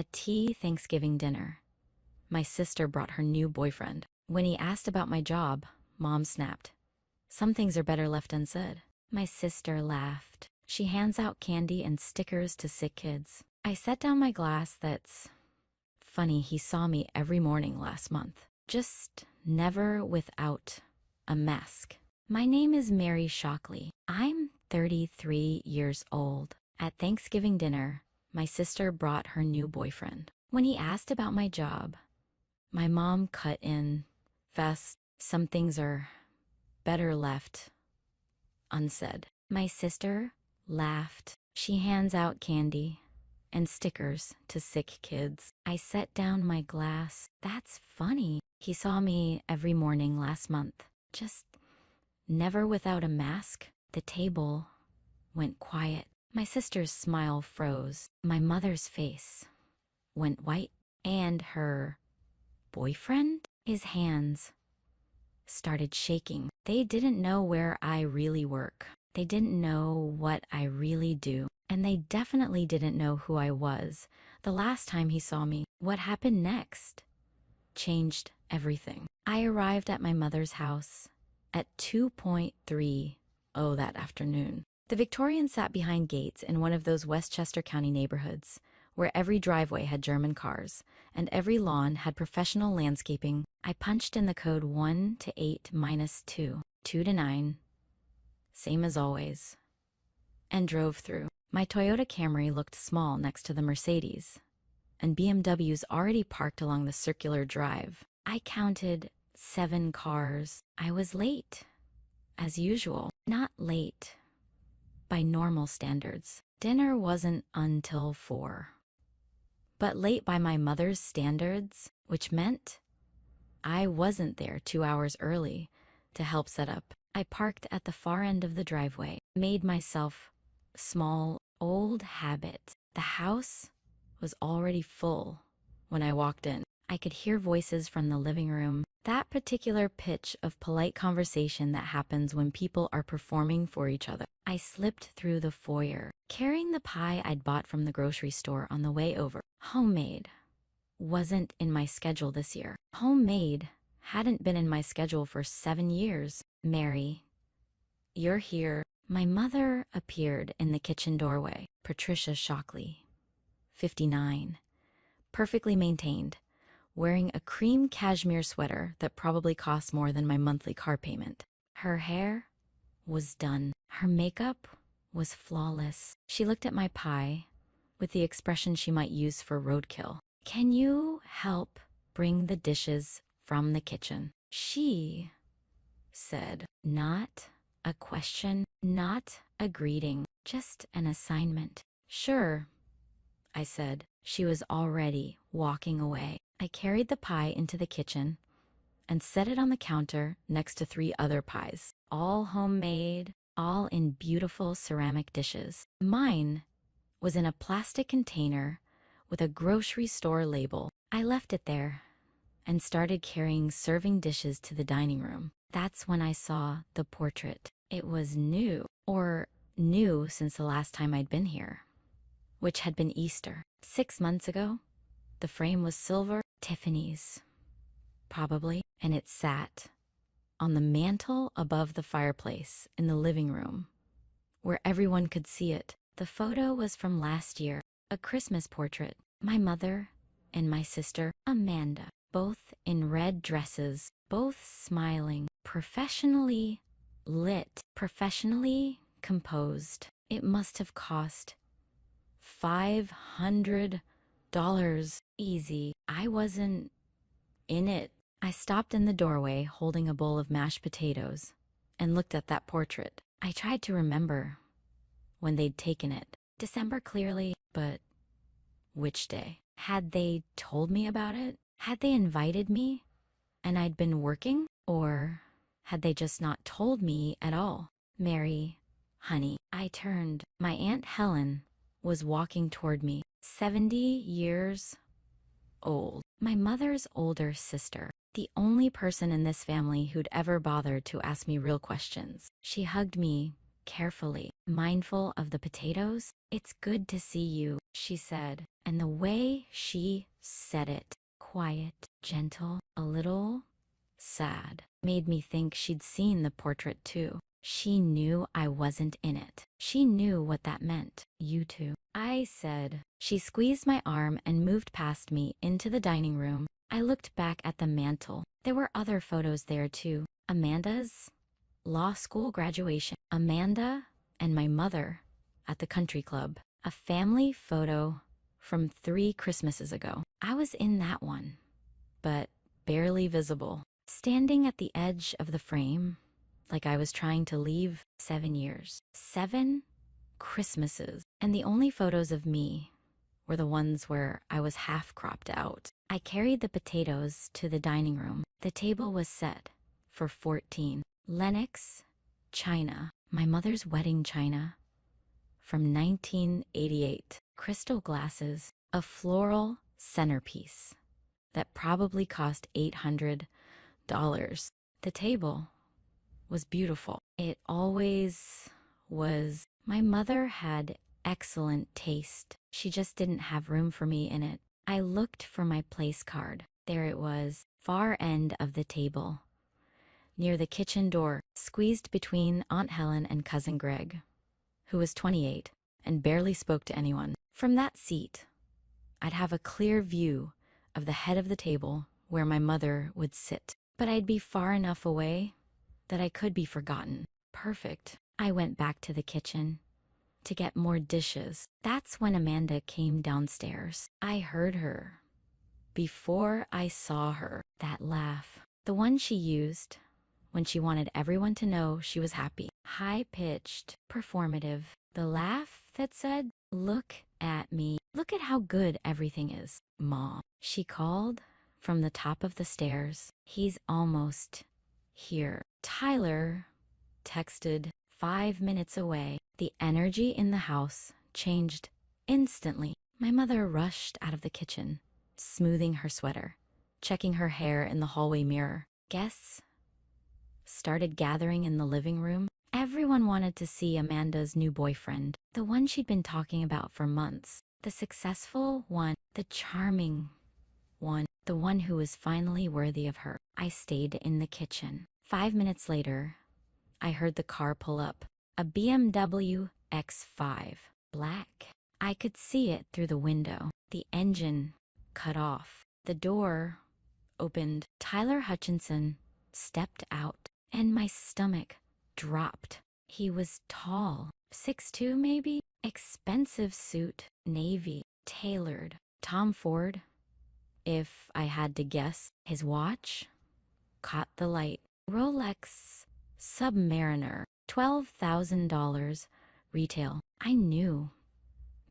At Thanksgiving dinner, my sister brought her new boyfriend. When he asked about my job, Mom snapped. Some things are better left unsaid. My sister laughed. She hands out candy and stickers to sick kids. I set down my glass. That's funny, he saw me every morning last month. Just never without a mask. My name is Mary Shockley. I'm 33 years old. At Thanksgiving dinner, my sister brought her new boyfriend. When he asked about my job, my mom cut in fast. Some things are better left unsaid. My sister laughed. She hands out candy and stickers to sick kids. I set down my glass. That's funny. He saw me every morning last month. Just never without a mask. The table went quiet. My sister's smile froze. My mother's face went white. And her boyfriend? His hands started shaking. They didn't know where I really work. They didn't know what I really do. And they definitely didn't know who I was the last time he saw me. What happened next changed everything. I arrived at my mother's house at 2:30 that afternoon. The Victorian sat behind gates in one of those Westchester County neighborhoods where every driveway had German cars and every lawn had professional landscaping. I punched in the code 1 to 8 minus 2, 2 to 9, same as always, and drove through. My Toyota Camry looked small next to the Mercedes, and BMWs already parked along the circular drive. I counted 7 cars. I was late, as usual. Not late by normal standards. Dinner wasn't until 4. But late by my mother's standards, which meant I wasn't there 2 hours early to help set up. I parked at the far end of the driveway, made myself small. Old habit. The house was already full when I walked in. I could hear voices from the living room, that particular pitch of polite conversation that happens when people are performing for each other. I slipped through the foyer, carrying the pie I'd bought from the grocery store on the way over. Homemade wasn't in my schedule this year. Homemade hadn't been in my schedule for 7 years. Mary, you're here. My mother appeared in the kitchen doorway. Patricia Shockley, 59, perfectly maintained, wearing a cream cashmere sweater that probably cost more than my monthly car payment. Her hair was done. Her makeup was flawless. She looked at my pie with the expression she might use for roadkill. Can you help bring the dishes from the kitchen? She said, not a question, not a greeting, just an assignment. Sure, I said. She was already walking away. I carried the pie into the kitchen and set it on the counter next to 3 other pies, all homemade, all in beautiful ceramic dishes. Mine was in a plastic container with a grocery store label. I left it there and started carrying serving dishes to the dining room. That's when I saw the portrait. It was new, or new since the last time I'd been here, which had been Easter. 6 months ago, the frame was silver, Tiffany's, probably, and it sat on the mantel above the fireplace in the living room, where everyone could see it. The photo was from last year, a Christmas portrait. My mother and my sister, Amanda, both in red dresses, both smiling, professionally lit, professionally composed. It must have cost $500 easy. I wasn't in it. I stopped in the doorway holding a bowl of mashed potatoes and looked at that portrait. I tried to remember when they'd taken it. December clearly, but which day? Had they told me about it? Had they invited me and I'd been working? Or had they just not told me at all? Mary, honey. I turned. My Aunt Helen was walking toward me, 70 years old. My mother's older sister, the only person in this family who'd ever bothered to ask me real questions. She hugged me carefully, mindful of the potatoes. "It's good to see you," she said, and the way she said it, quiet, gentle, a little sad, made me think she'd seen the portrait too. She knew I wasn't in it. She knew what that meant. "You too," I said. She squeezed my arm and moved past me into the dining room. I looked back at the mantel. There were other photos there too. Amanda's law school graduation, Amanda and my mother at the country club, a family photo from 3 Christmases ago. I was in that one, but barely visible, standing at the edge of the frame, like I was trying to leave. 7 years, 7 Christmases, and the only photos of me were the ones where I was half cropped out. I carried the potatoes to the dining room. The table was set for 14. Lenox china, my mother's wedding china from 1988. Crystal glasses, a floral centerpiece that probably cost $800. The table was beautiful. It always was. My mother had excellent taste. She just didn't have room for me in it. I looked for my place card. There it was, far end of the table, near the kitchen door, squeezed between Aunt Helen and Cousin Greg, who was 28 and barely spoke to anyone. From that seat, I'd have a clear view of the head of the table where my mother would sit, but I'd be far enough away that I could be forgotten. Perfect. I went back to the kitchen to get more dishes. That's when Amanda came downstairs. I heard her before I saw her. That laugh, the one she used when she wanted everyone to know she was happy. High-pitched, performative. The laugh that said, "Look at me. Look at how good everything is, Mom." She called from the top of the stairs. "He's almost here." Tyler texted 5 minutes away. The energy in the house changed instantly. My mother rushed out of the kitchen, smoothing her sweater, checking her hair in the hallway mirror. Guests started gathering in the living room. Everyone wanted to see Amanda's new boyfriend, the one she'd been talking about for months. The successful one, the charming one, the one who was finally worthy of her. I stayed in the kitchen. 5 minutes later, I heard the car pull up. A BMW X5, black. I could see it through the window. The engine cut off. The door opened. Tyler Hutchinson stepped out, and my stomach dropped. He was tall, 6'2" maybe. Expensive suit, navy, tailored. Tom Ford, if I had to guess. His watch caught the light. Rolex Submariner, $12,000 retail. I knew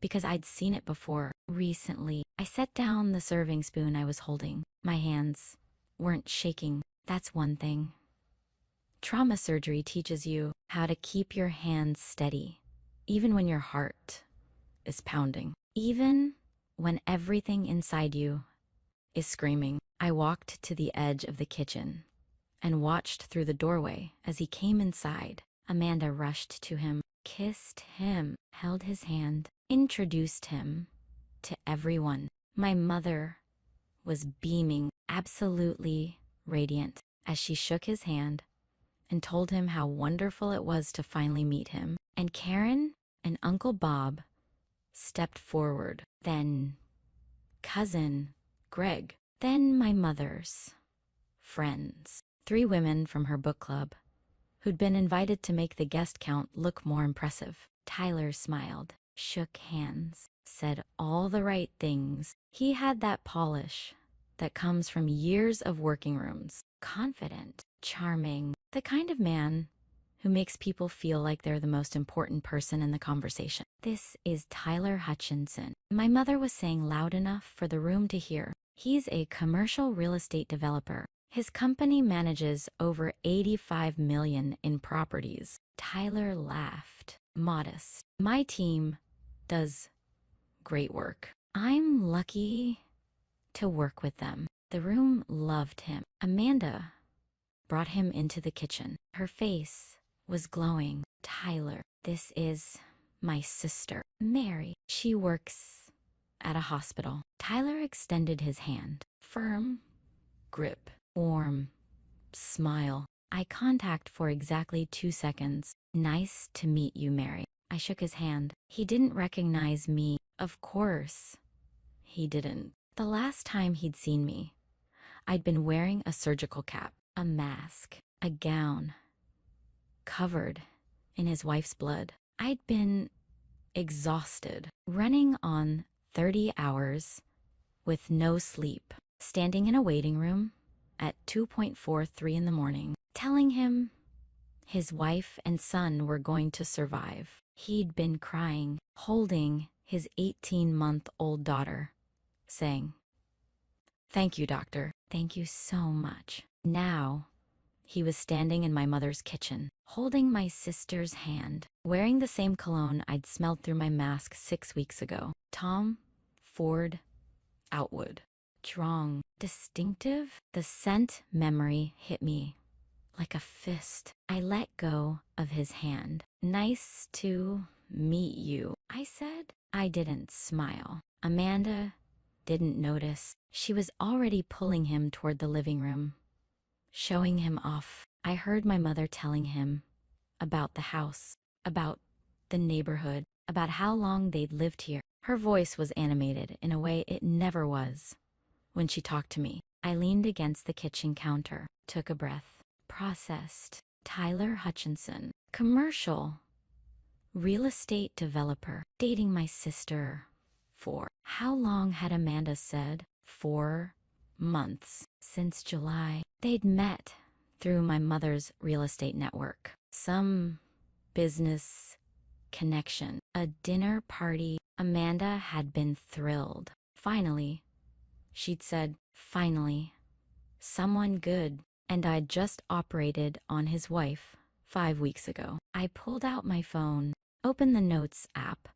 because I'd seen it before. Recently, I set down the serving spoon I was holding. My hands weren't shaking. That's one thing. Trauma surgery teaches you how to keep your hands steady, even when your heart is pounding, even when everything inside you is screaming. I walked to the edge of the kitchen and watched through the doorway as he came inside. Amanda rushed to him, kissed him, held his hand, introduced him to everyone. My mother was beaming, absolutely radiant, as she shook his hand and told him how wonderful it was to finally meet him. And Karen and Uncle Bob stepped forward. Then Cousin Greg. Then my mother's friends. 3 women from her book club who'd been invited to make the guest count look more impressive. Tyler smiled, shook hands, said all the right things. He had that polish that comes from years of working rooms. Confident, charming, the kind of man who makes people feel like they're the most important person in the conversation. "This is Tyler Hutchinson," my mother was saying loud enough for the room to hear. "He's a commercial real estate developer. His company manages over 85 million in properties." Tyler laughed, modest. "My team does great work. I'm lucky to work with them." The room loved him. Amanda brought him into the kitchen. Her face was glowing. Tyler, this is my sister, Mary. She works at a hospital. Tyler extended his hand. Firm grip, warm smile. Eye contact for exactly 2 seconds. Nice to meet you, Mary. I shook his hand. He didn't recognize me. Of course, he didn't. The last time he'd seen me, I'd been wearing a surgical cap, a mask, a gown, covered in his wife's blood. I'd been exhausted, running on 30 hours with no sleep, standing in a waiting room at 2:43 in the morning, telling him his wife and son were going to survive. He'd been crying, holding his 18-month-old daughter, saying, "Thank you, doctor. Thank you so much." Now, he was standing in my mother's kitchen, holding my sister's hand, wearing the same cologne I'd smelled through my mask 6 weeks ago. Tom Ford Outwood. Strong, distinctive. The scent memory hit me like a fist. I let go of his hand. Nice to meet you, I said. I didn't smile. Amanda didn't notice. She was already pulling him toward the living room, showing him off. I heard my mother telling him about the house, about the neighborhood, about how long they'd lived here. Her voice was animated in a way it never was when she talked to me. I leaned against the kitchen counter, took a breath, processed. Tyler Hutchinson, commercial real estate developer, dating my sister for how long had Amanda said? 4 months. Since July. They'd met through my mother's real estate network. Some business connection. A dinner party. Amanda had been thrilled. Finally, she'd said, finally, someone good. And I'd just operated on his wife 5 weeks ago. I pulled out my phone, opened the Notes app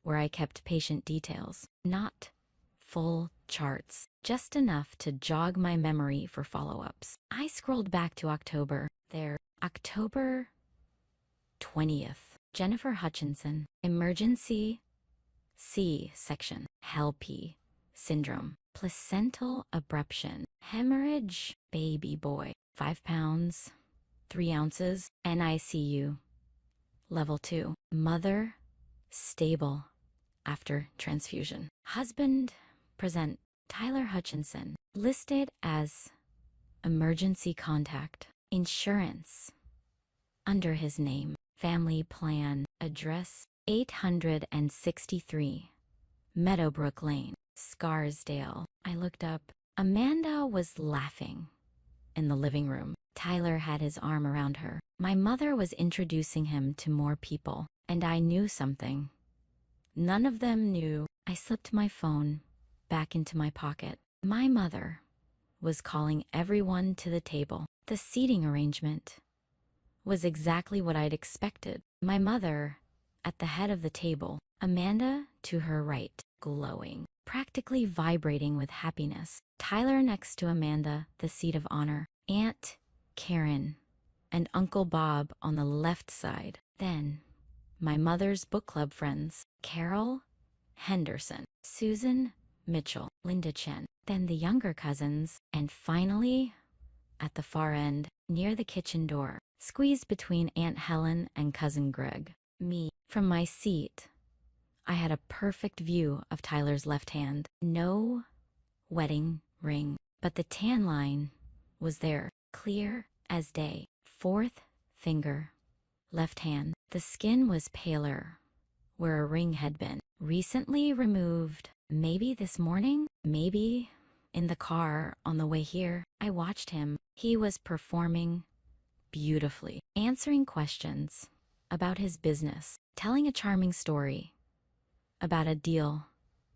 where I kept patient details. Not full charts, just enough to jog my memory for follow-ups. I scrolled back to October. There, October 20th. Jennifer Hutchinson, emergency C-section, HELP syndrome, placental abruption, hemorrhage, baby boy, 5 pounds, 3 ounces, NICU, level 2, mother, stable after transfusion. Husband, present, Tyler Hutchinson, listed as emergency contact, insurance, under his name, family plan, address, 863 Meadowbrook Lane, Scarsdale. I looked up. Amanda was laughing in the living room. Tyler had his arm around her. My mother was introducing him to more people, and I knew something. None of them knew. I slipped my phone back into my pocket. My mother was calling everyone to the table. The seating arrangement was exactly what I'd expected. My mother at the head of the table, Amanda to her right, glowing, practically vibrating with happiness. Tyler next to Amanda, the seat of honor. Aunt Karen and Uncle Bob on the left side. Then, my mother's book club friends, Carol Henderson, Susan Mitchell, Linda Chen. Then the younger cousins, and finally, at the far end, near the kitchen door, squeezed between Aunt Helen and Cousin Greg, me. From my seat, I had a perfect view of Tyler's left hand. No wedding ring, but the tan line was there, clear as day. 4th finger, left hand. The skin was paler where a ring had been. Recently removed. Maybe this morning, maybe in the car on the way here. I watched him. He was performing beautifully, answering questions about his business, telling a charming story about a deal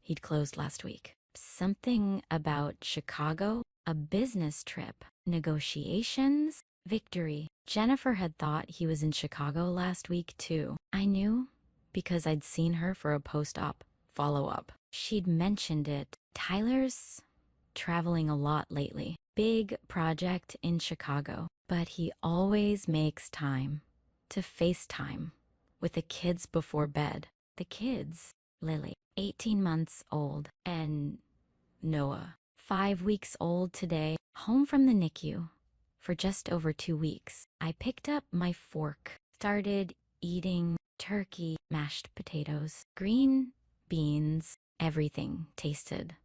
he'd closed last week. Something about Chicago, a business trip, negotiations, victory. Jennifer had thought he was in Chicago last week too. I knew because I'd seen her for a post-op follow-up. She'd mentioned it. Tyler's traveling a lot lately. Big project in Chicago, but he always makes time to FaceTime with the kids before bed. The kids, Lily, 18 months old, and Noah, 5 weeks old today, home from the NICU for just over 2 weeks. I picked up my fork, started eating turkey, mashed potatoes, green beans. Everything tasted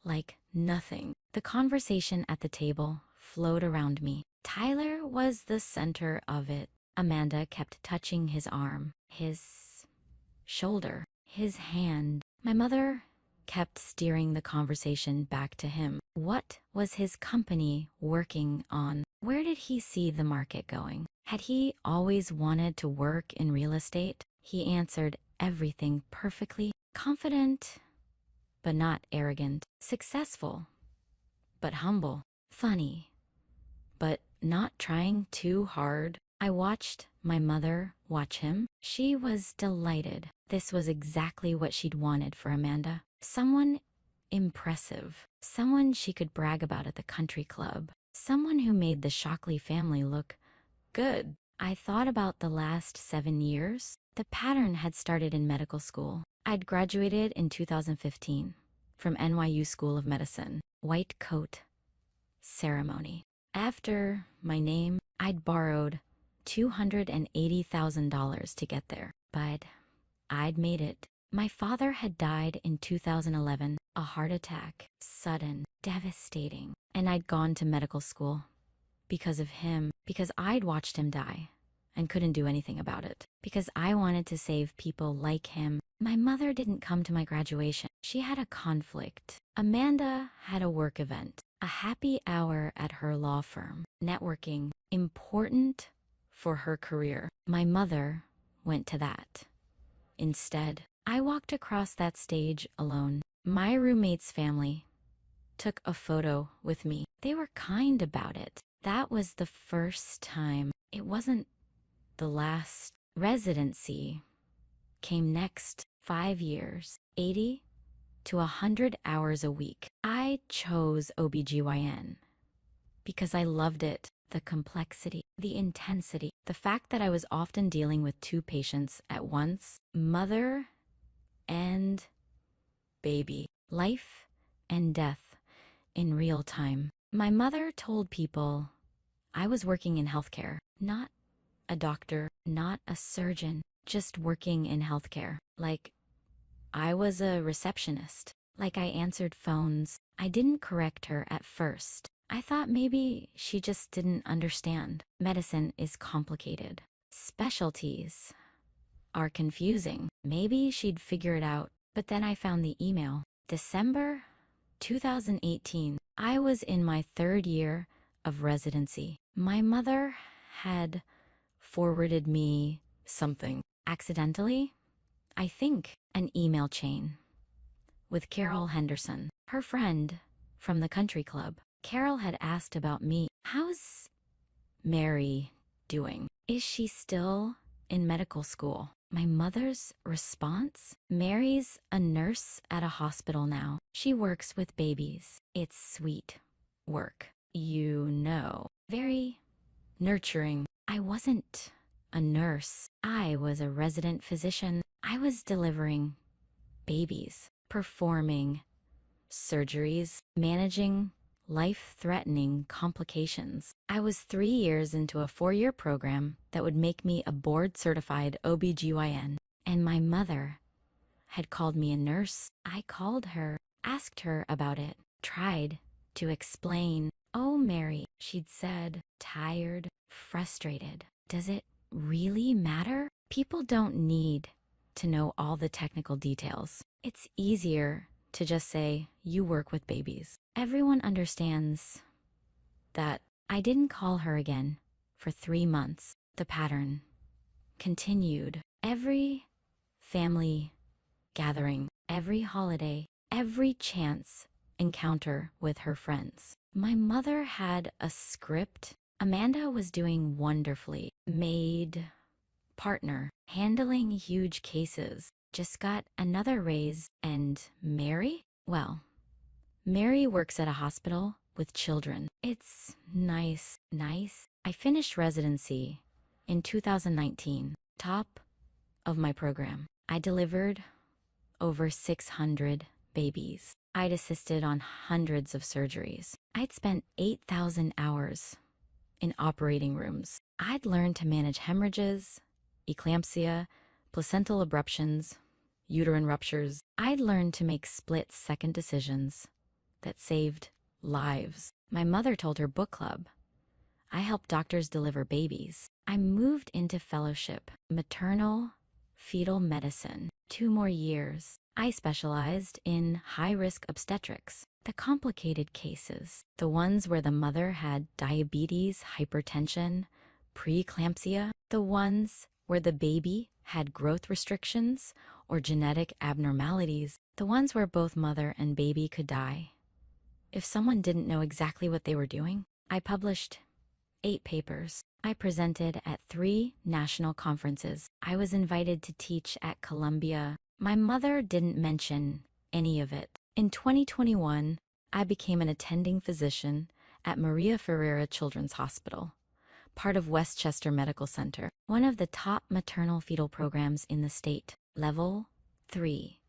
like nothing. The conversation at the table flowed around me. Tyler was the center of it. Amanda kept touching his arm, his shoulder, his hand. My mother kept steering the conversation back to him. What was his company working on? Where did he see the market going? Had he always wanted to work in real estate? He answered everything perfectly, confident, but not arrogant, successful, but humble, funny, but not trying too hard. I watched my mother watch him. She was delighted. This was exactly what she'd wanted for Amanda. Someone impressive, someone she could brag about at the country club, someone who made the Shockley family look good. I thought about the last 7 years. The pattern had started in medical school. I'd graduated in 2015 from NYU School of Medicine. White coat ceremony. After my name, I'd borrowed $280,000 to get there, but I'd made it. My father had died in 2011, a heart attack, sudden, devastating, and I'd gone to medical school because of him, because I'd watched him die and couldn't do anything about it, because I wanted to save people like him. My mother didn't come to my graduation. She had a conflict. Amanda had a work event, a happy hour at her law firm, networking, important for her career. My mother went to that. Instead, I walked across that stage alone. My roommate's family took a photo with me. They were kind about it. That was the first time. It wasn't the last. Residency came next. 5 years, 80 to 100 hours a week. I chose OBGYN because I loved it. The complexity, the intensity, the fact that I was often dealing with 2 patients at once, mother and baby, life and death in real time. My mother told people I was working in healthcare, not a doctor, not a surgeon, just working in healthcare. Like I was a receptionist, like I answered phones. I didn't correct her at first. I thought maybe she just didn't understand. Medicine is complicated. Specialties are confusing. Maybe she'd figure it out. But then I found the email. December 2018. I was in my 3rd year of residency. My mother had forwarded me something accidentally, I think, an email chain with Carol Henderson, her friend from the country club. Carol had asked about me. How's Mary doing? Is she still in medical school? My mother's response? Mary's a nurse at a hospital now. She works with babies. It's sweet work. You know, very nurturing. I wasn't a nurse. I was a resident physician. I was delivering babies, performing surgeries, managing life-threatening complications. I was 3 years into a 4-year program that would make me a board-certified OBGYN, and my mother had called me a nurse. I called her, asked her about it, tried to explain. "Oh, Mary," she'd said, tired, frustrated. "Does it really matter? People don't need to know all the technical details. It's easier to just say, you work with babies." Everyone understands that. I didn't call her again for 3 months. The pattern continued. Every family gathering, every holiday, every chance encounter with her friends. My mother had a script. Amanda was doing wonderfully. Maid, partner, handling huge cases, just got another raise. And Mary? Well, Mary works at a hospital with children. It's nice. I finished residency In 2019, top of my program, I delivered over 600 babies. I'd assisted on hundreds of surgeries. I'd spent 8,000 hours in operating rooms. I'd learned to manage hemorrhages, eclampsia, placental abruptions, uterine ruptures. I'd learned to make split-second decisions that saved lives. My mother told her book club, I helped doctors deliver babies. I moved into fellowship, maternal fetal medicine. 2 more years. I specialized in high-risk obstetrics, the complicated cases, the ones where the mother had diabetes, hypertension, preeclampsia, the ones where the baby had growth restrictions or genetic abnormalities, the ones where both mother and baby could die. If someone didn't know exactly what they were doing, I published 8 papers. I presented at 3 national conferences. I was invited to teach at Columbia. My mother didn't mention any of it. In 2021, I became an attending physician at Maria Ferreira Children's Hospital, part of Westchester Medical Center, one of the top maternal fetal programs in the state. Level 3,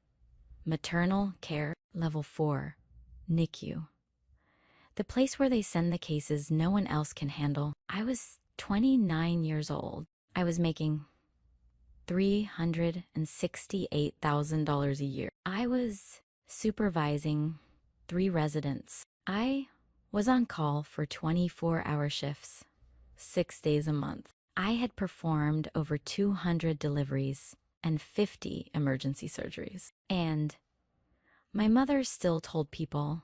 maternal care. Level 4, NICU. The place where they send the cases no one else can handle. I was 29 years old. I was making $368,000 a year. I was supervising 3 residents. I was on call for 24-hour shifts, 6 days a month. I had performed over 200 deliveries and 50 emergency surgeries. And my mother still told people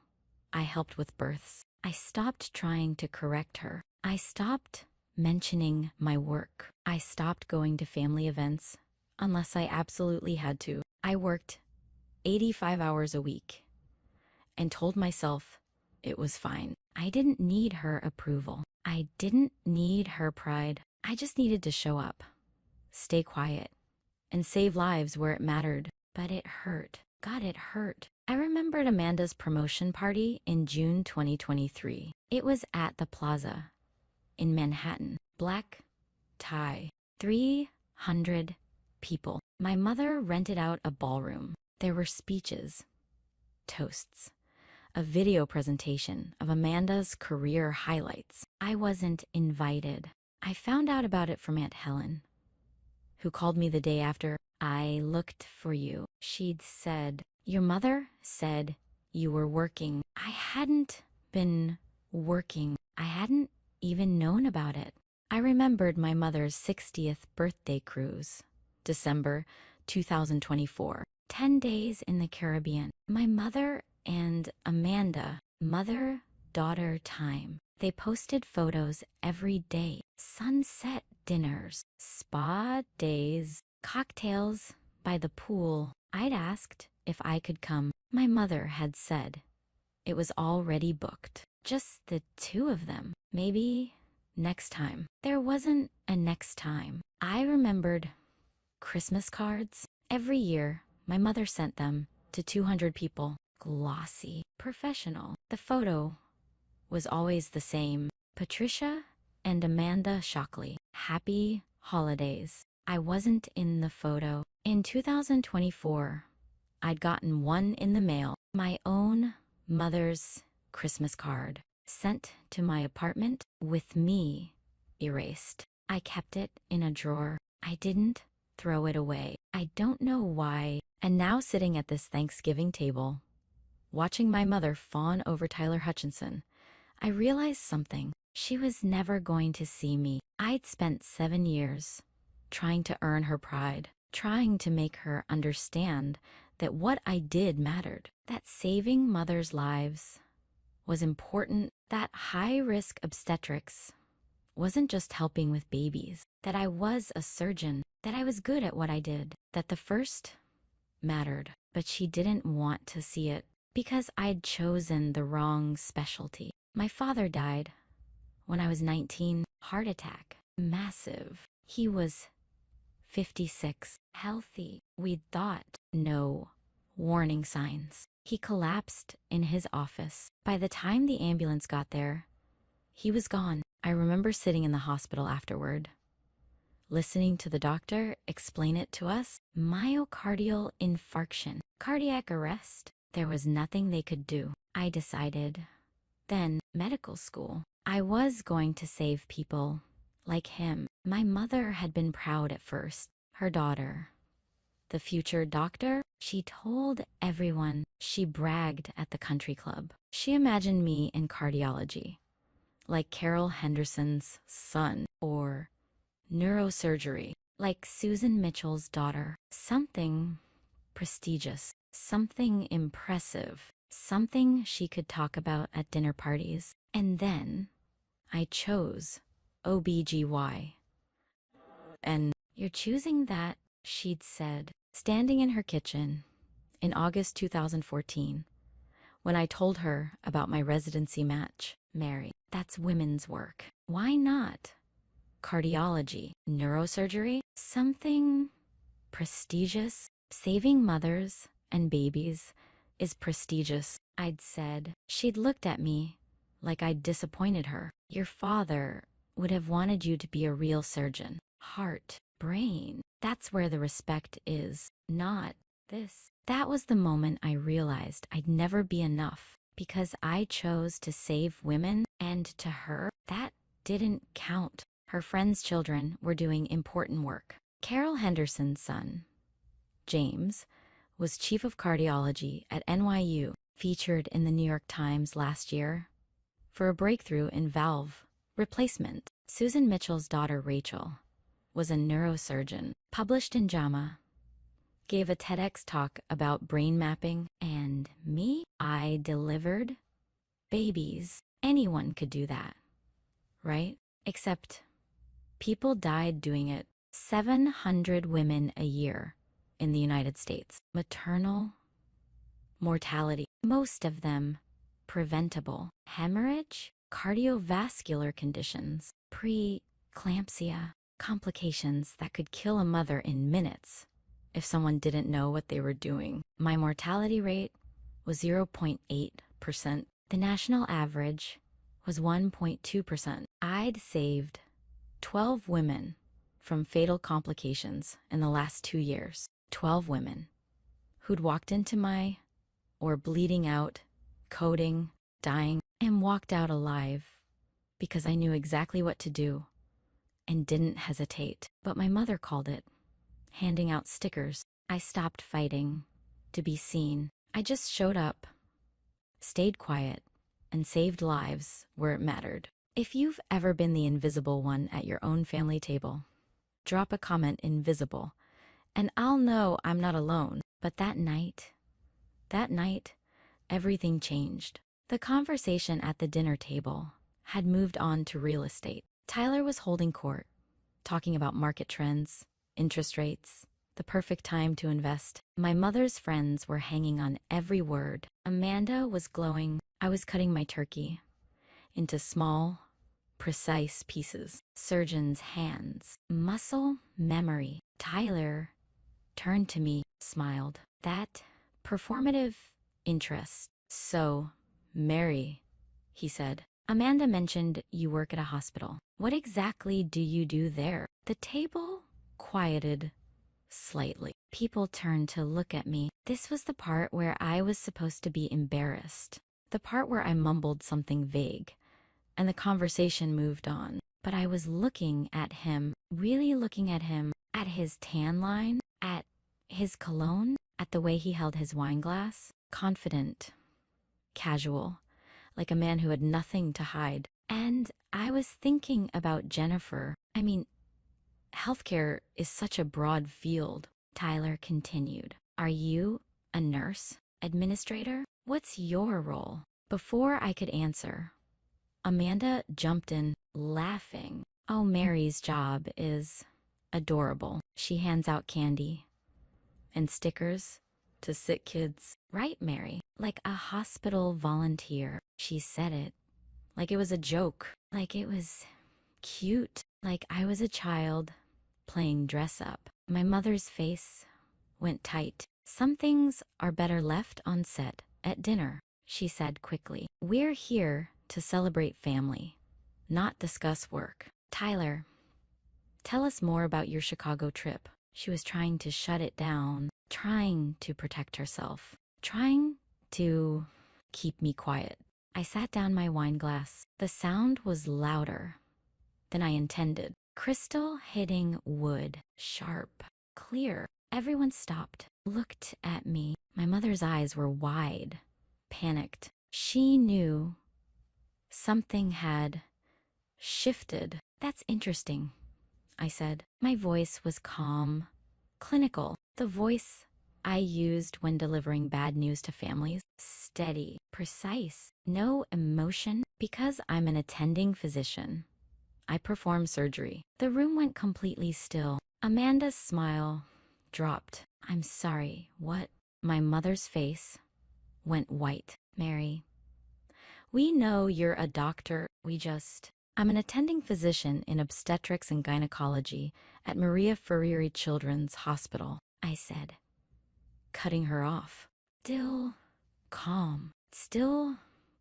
I helped with births. I stopped trying to correct her. I stopped mentioning my work. I stopped going to family events unless I absolutely had to. I worked 85 hours a week and told myself it was fine. I didn't need her approval. I didn't need her pride. I just needed to show up, stay quiet, and save lives where it mattered. But it hurt. God, it hurt. I remembered Amanda's promotion party in June 2023. It was at the Plaza in Manhattan. Black tie. 300 people. My mother rented out a ballroom. There were speeches, toasts, a video presentation of Amanda's career highlights. I wasn't invited. I found out about it from Aunt Helen, who called me the day after. I looked for you. She'd said, your mother said you were working. I hadn't been working. I hadn't even known about it. I remembered my mother's 60th birthday cruise, December 2024. 10 days in the Caribbean. My mother and Amanda, mother-daughter time. They posted photos every day. Sunset dinners, spa days, cocktails by the pool. I'd asked if I could come. My mother had said it was already booked. Just the 2 of them. Maybe next time. There wasn't a next time. I remembered Christmas cards. Every year, my mother sent them to 200 people. Glossy, professional. The photo was always the same. Patricia and Amanda Shockley. Happy holidays. I wasn't in the photo. In 2024, I'd gotten one in the mail. My own mother's Christmas card, sent to my apartment with me erased. I kept it in a drawer. I didn't throw it away. I don't know why. And now sitting at this Thanksgiving table, watching my mother fawn over Tyler Hutchinson, I realized something. She was never going to see me. I'd spent 7 years trying to earn her pride, trying to make her understand that what I did mattered, that saving mothers' lives was important, that high-risk obstetrics wasn't just helping with babies, that I was a surgeon, that I was good at what I did, that the first mattered. But she didn't want to see it because I'd chosen the wrong specialty. My father died when I was 19, heart attack, massive. He was 56, healthy. We'd thought no warning signs. He collapsed in his office. By the time the ambulance got there, he was gone. I remember sitting in the hospital afterward, listening to the doctor explain it to us. Myocardial infarction, cardiac arrest. There was nothing they could do. I decided, then, medical school. I was going to save people like him. My mother had been proud at first. Her daughter, the future doctor, she told everyone. She bragged at the country club. She imagined me in cardiology, like Carol Henderson's son, or neurosurgery, like Susan Mitchell's daughter. Something prestigious, something impressive, something she could talk about at dinner parties. And then I chose OBGY. And you're choosing that, she'd said, standing in her kitchen in August 2014, when I told her about my residency match. Mary, that's women's work. Why not? Cardiology, neurosurgery, something prestigious. Saving mothers and babies is prestigious, I'd said. She'd looked at me like I'd disappointed her. Your father would have wanted you to be a real surgeon. Heart, brain, that's where the respect is, not this. That was the moment I realized I'd never be enough because I chose to save women, and to her, that didn't count. Her friends' children were doing important work. Carol Henderson's son, James, was chief of cardiology at NYU, featured in the New York Times last year for a breakthrough in valve replacement. Susan Mitchell's daughter, Rachel, was a neurosurgeon, published in JAMA, gave a TEDx talk about brain mapping, and me, I delivered babies. Anyone could do that, right? Except people died doing it. 700 women a year in the United States. Maternal mortality, most of them preventable. Hemorrhage, cardiovascular conditions, preeclampsia, complications that could kill a mother in minutes if someone didn't know what they were doing. My mortality rate was 0.8%. The national average was 1.2%. I'd saved 12 women from fatal complications in the last 2 years. 12 women who'd walked into my, or bleeding out, coding, dying, and walked out alive because I knew exactly what to do and didn't hesitate. But my mother called it handing out stickers. I stopped fighting to be seen. I just showed up, stayed quiet, and saved lives where it mattered. If you've ever been the invisible one at your own family table, drop a comment invisible, and I'll know I'm not alone. But that night, everything changed. The conversation at the dinner table had moved on to real estate. Tyler was holding court, talking about market trends, interest rates, the perfect time to invest. My mother's friends were hanging on every word. Amanda was glowing. I was cutting my turkey into small, precise pieces. Surgeon's hands, muscle memory. Tyler turned to me, smiled. That performative interest. So, Mary, he said, Amanda mentioned you work at a hospital. What exactly do you do there? The table quieted slightly. People turned to look at me. This was the part where I was supposed to be embarrassed. The part where I mumbled something vague, and the conversation moved on. But I was looking at him, really looking at him, at his tan line, at his cologne, at the way he held his wine glass, confident, casual, like a man who had nothing to hide. And I was thinking about Jennifer. I mean, healthcare is such a broad field. Tyler continued. Are you a nurse? Administrator? What's your role? Before I could answer, Amanda jumped in, laughing. Oh, Mary's job is adorable. She hands out candy and stickers to sick kids. Right, Mary? Like a hospital volunteer. She said it like it was a joke, like it was cute, like I was a child playing dress up. My mother's face went tight. Some things are better left on set at dinner, she said quickly. We're here to celebrate family, not discuss work. Tyler Tell us more about your Chicago trip. She was trying to shut it down, trying to protect herself, trying to keep me quiet. I sat down my wine glass. The sound was louder than I intended. Crystal hitting wood, sharp, clear. Everyone stopped, looked at me. My mother's eyes were wide, panicked. She knew something had shifted. That's interesting, I said. My voice was calm, clinical. The voice I used when delivering bad news to families. Steady, precise, no emotion. Because I'm an attending physician, I perform surgery. The room went completely still. Amanda's smile dropped. I'm sorry, what? My mother's face went white. Mary, we know you're a doctor. I'm an attending physician in obstetrics and gynecology at Maria Furrieri Children's Hospital, I said, cutting her off. Still calm, still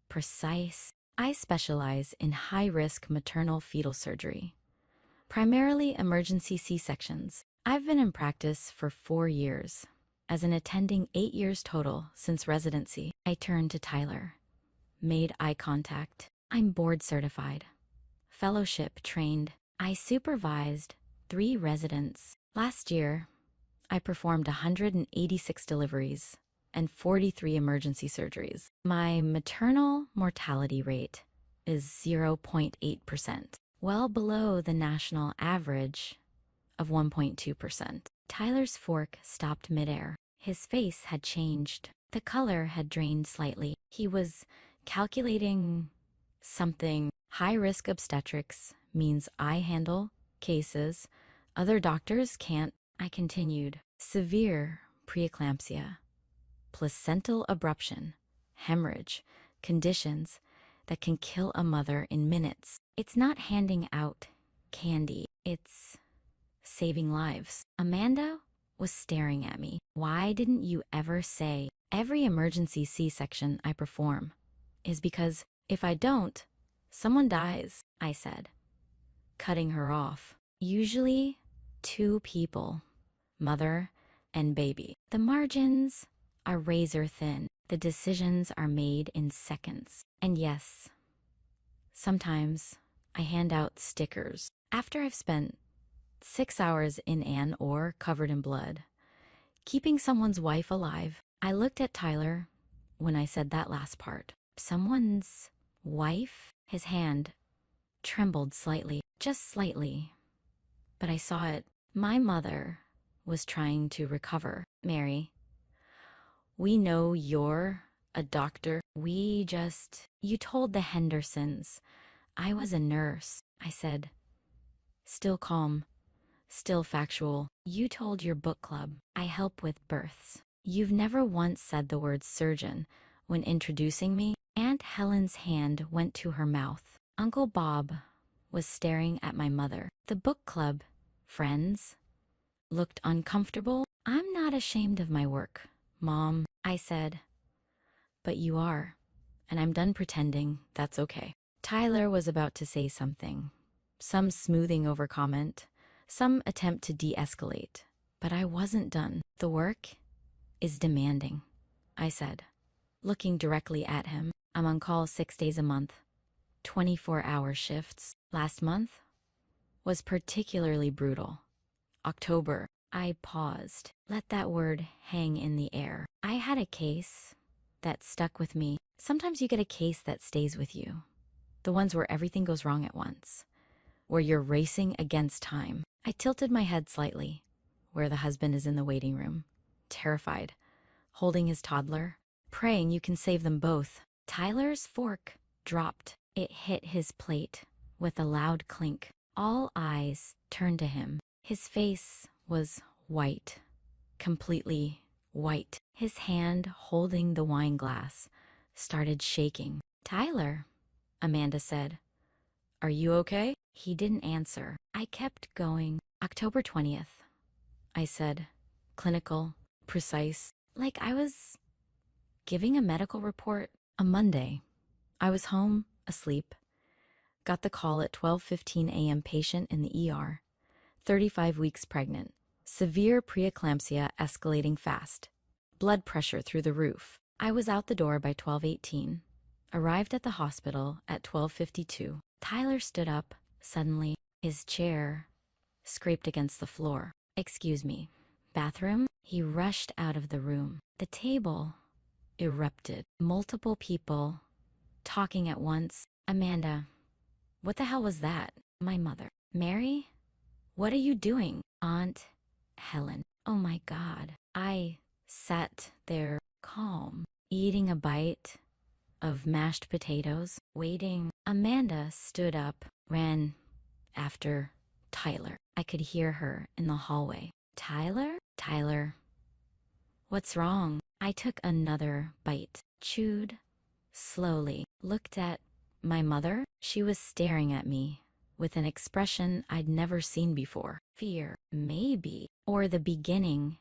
precise. I specialize in high-risk maternal fetal surgery, primarily emergency C-sections. I've been in practice for 4 years. As an attending 8 years total since residency, I turned to Tyler, made eye contact. I'm board certified, fellowship trained. I supervised 3 residents. Last year, I performed 186 deliveries and 43 emergency surgeries. My maternal mortality rate is 0.8%, well below the national average of 1.2%. Tyler's fork stopped midair. His face had changed. The color had drained slightly. He was calculating something. High-risk obstetrics means I handle cases other doctors can't. I continued. Severe preeclampsia, placental abruption, hemorrhage, conditions that can kill a mother in minutes. It's not handing out candy. It's saving lives. Amanda was staring at me. Why didn't you ever say every emergency C-section I perform is because if I don't, someone dies, I said, cutting her off. Usually 2 people, mother and baby. The margins are razor thin. The decisions are made in seconds. And yes, sometimes I hand out stickers. After I've spent 6 hours in an OR covered in blood, keeping someone's wife alive, I looked at Tyler when I said that last part. Someone's wife? His hand trembled slightly, just slightly. But I saw it. My mother was trying to recover. Mary, we know you're a doctor. You told the Hendersons I was a nurse, I said, still calm, still factual. You told your book club I help with births. You've never once said the word surgeon when introducing me. Aunt Helen's hand went to her mouth. Uncle Bob was staring at my mother. The book club friends looked uncomfortable. I'm not ashamed of my work, Mom, I said. But you are, and I'm done pretending. That's okay. Tyler was about to say something, some smoothing over comment, some attempt to de-escalate, but I wasn't done. The work is demanding, I said, looking directly at him. I'm on call 6 days a month, 24-hour shifts. Last month was particularly brutal. October. I paused, let that word hang in the air. I had a case that stuck with me. Sometimes you get a case that stays with you. The ones where everything goes wrong at once, where you're racing against time. I tilted my head slightly, where the husband is in the waiting room, terrified, holding his toddler, praying you can save them both. Tyler's fork dropped. It hit his plate with a loud clink. All eyes turned to him. His face was white, completely white. His hand holding the wine glass started shaking. Tyler, Amanda said, are you okay? He didn't answer. I kept going. October 20th, I said, clinical, precise, like I was giving a medical report. A Monday, I was home, asleep, got the call at 12:15 a.m. patient in the ER, 35 weeks pregnant. Severe preeclampsia escalating fast. Blood pressure through the roof. I was out the door by 12:18. Arrived at the hospital at 12:52. Tyler stood up, suddenly. His chair scraped against the floor. "Excuse me. Bathroom?" He rushed out of the room. The table erupted. Multiple people talking at once. "Amanda, what the hell was that?" "My mother." "Mary? What are you doing?" "Aunt Helen." "Oh my God." I sat there, calm, eating a bite of mashed potatoes, waiting. Amanda stood up, ran after Tyler. I could hear her in the hallway. "Tyler? Tyler, what's wrong?" I took another bite, chewed slowly, looked at my mother. She was staring at me with an expression I'd never seen before. Fear, maybe, or the beginning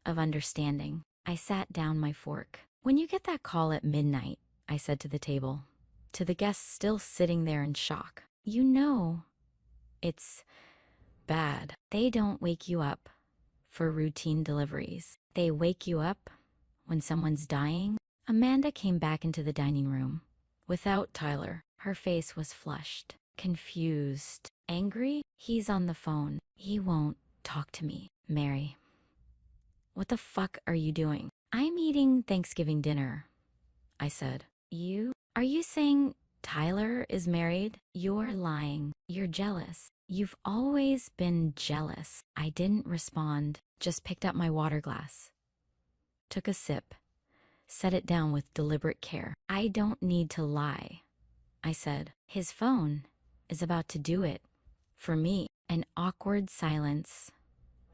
of understanding. I sat down my fork. "When you get that call at midnight," I said to the table, to the guests still sitting there in shock, "you know it's bad. They don't wake you up for routine deliveries. They wake you up when someone's dying." Amanda came back into the dining room without Tyler. Her face was flushed, confused, angry. "He's on the phone. He won't talk to me." "Mary, what the fuck are you doing?" "I'm eating Thanksgiving dinner," I said. Are you saying Tyler is married?" "You're lying. You're jealous. You've always been jealous." I didn't respond, just picked up my water glass, took a sip, set it down with deliberate care. "I don't need to lie," I said. "His phone is about to do it for me." An awkward silence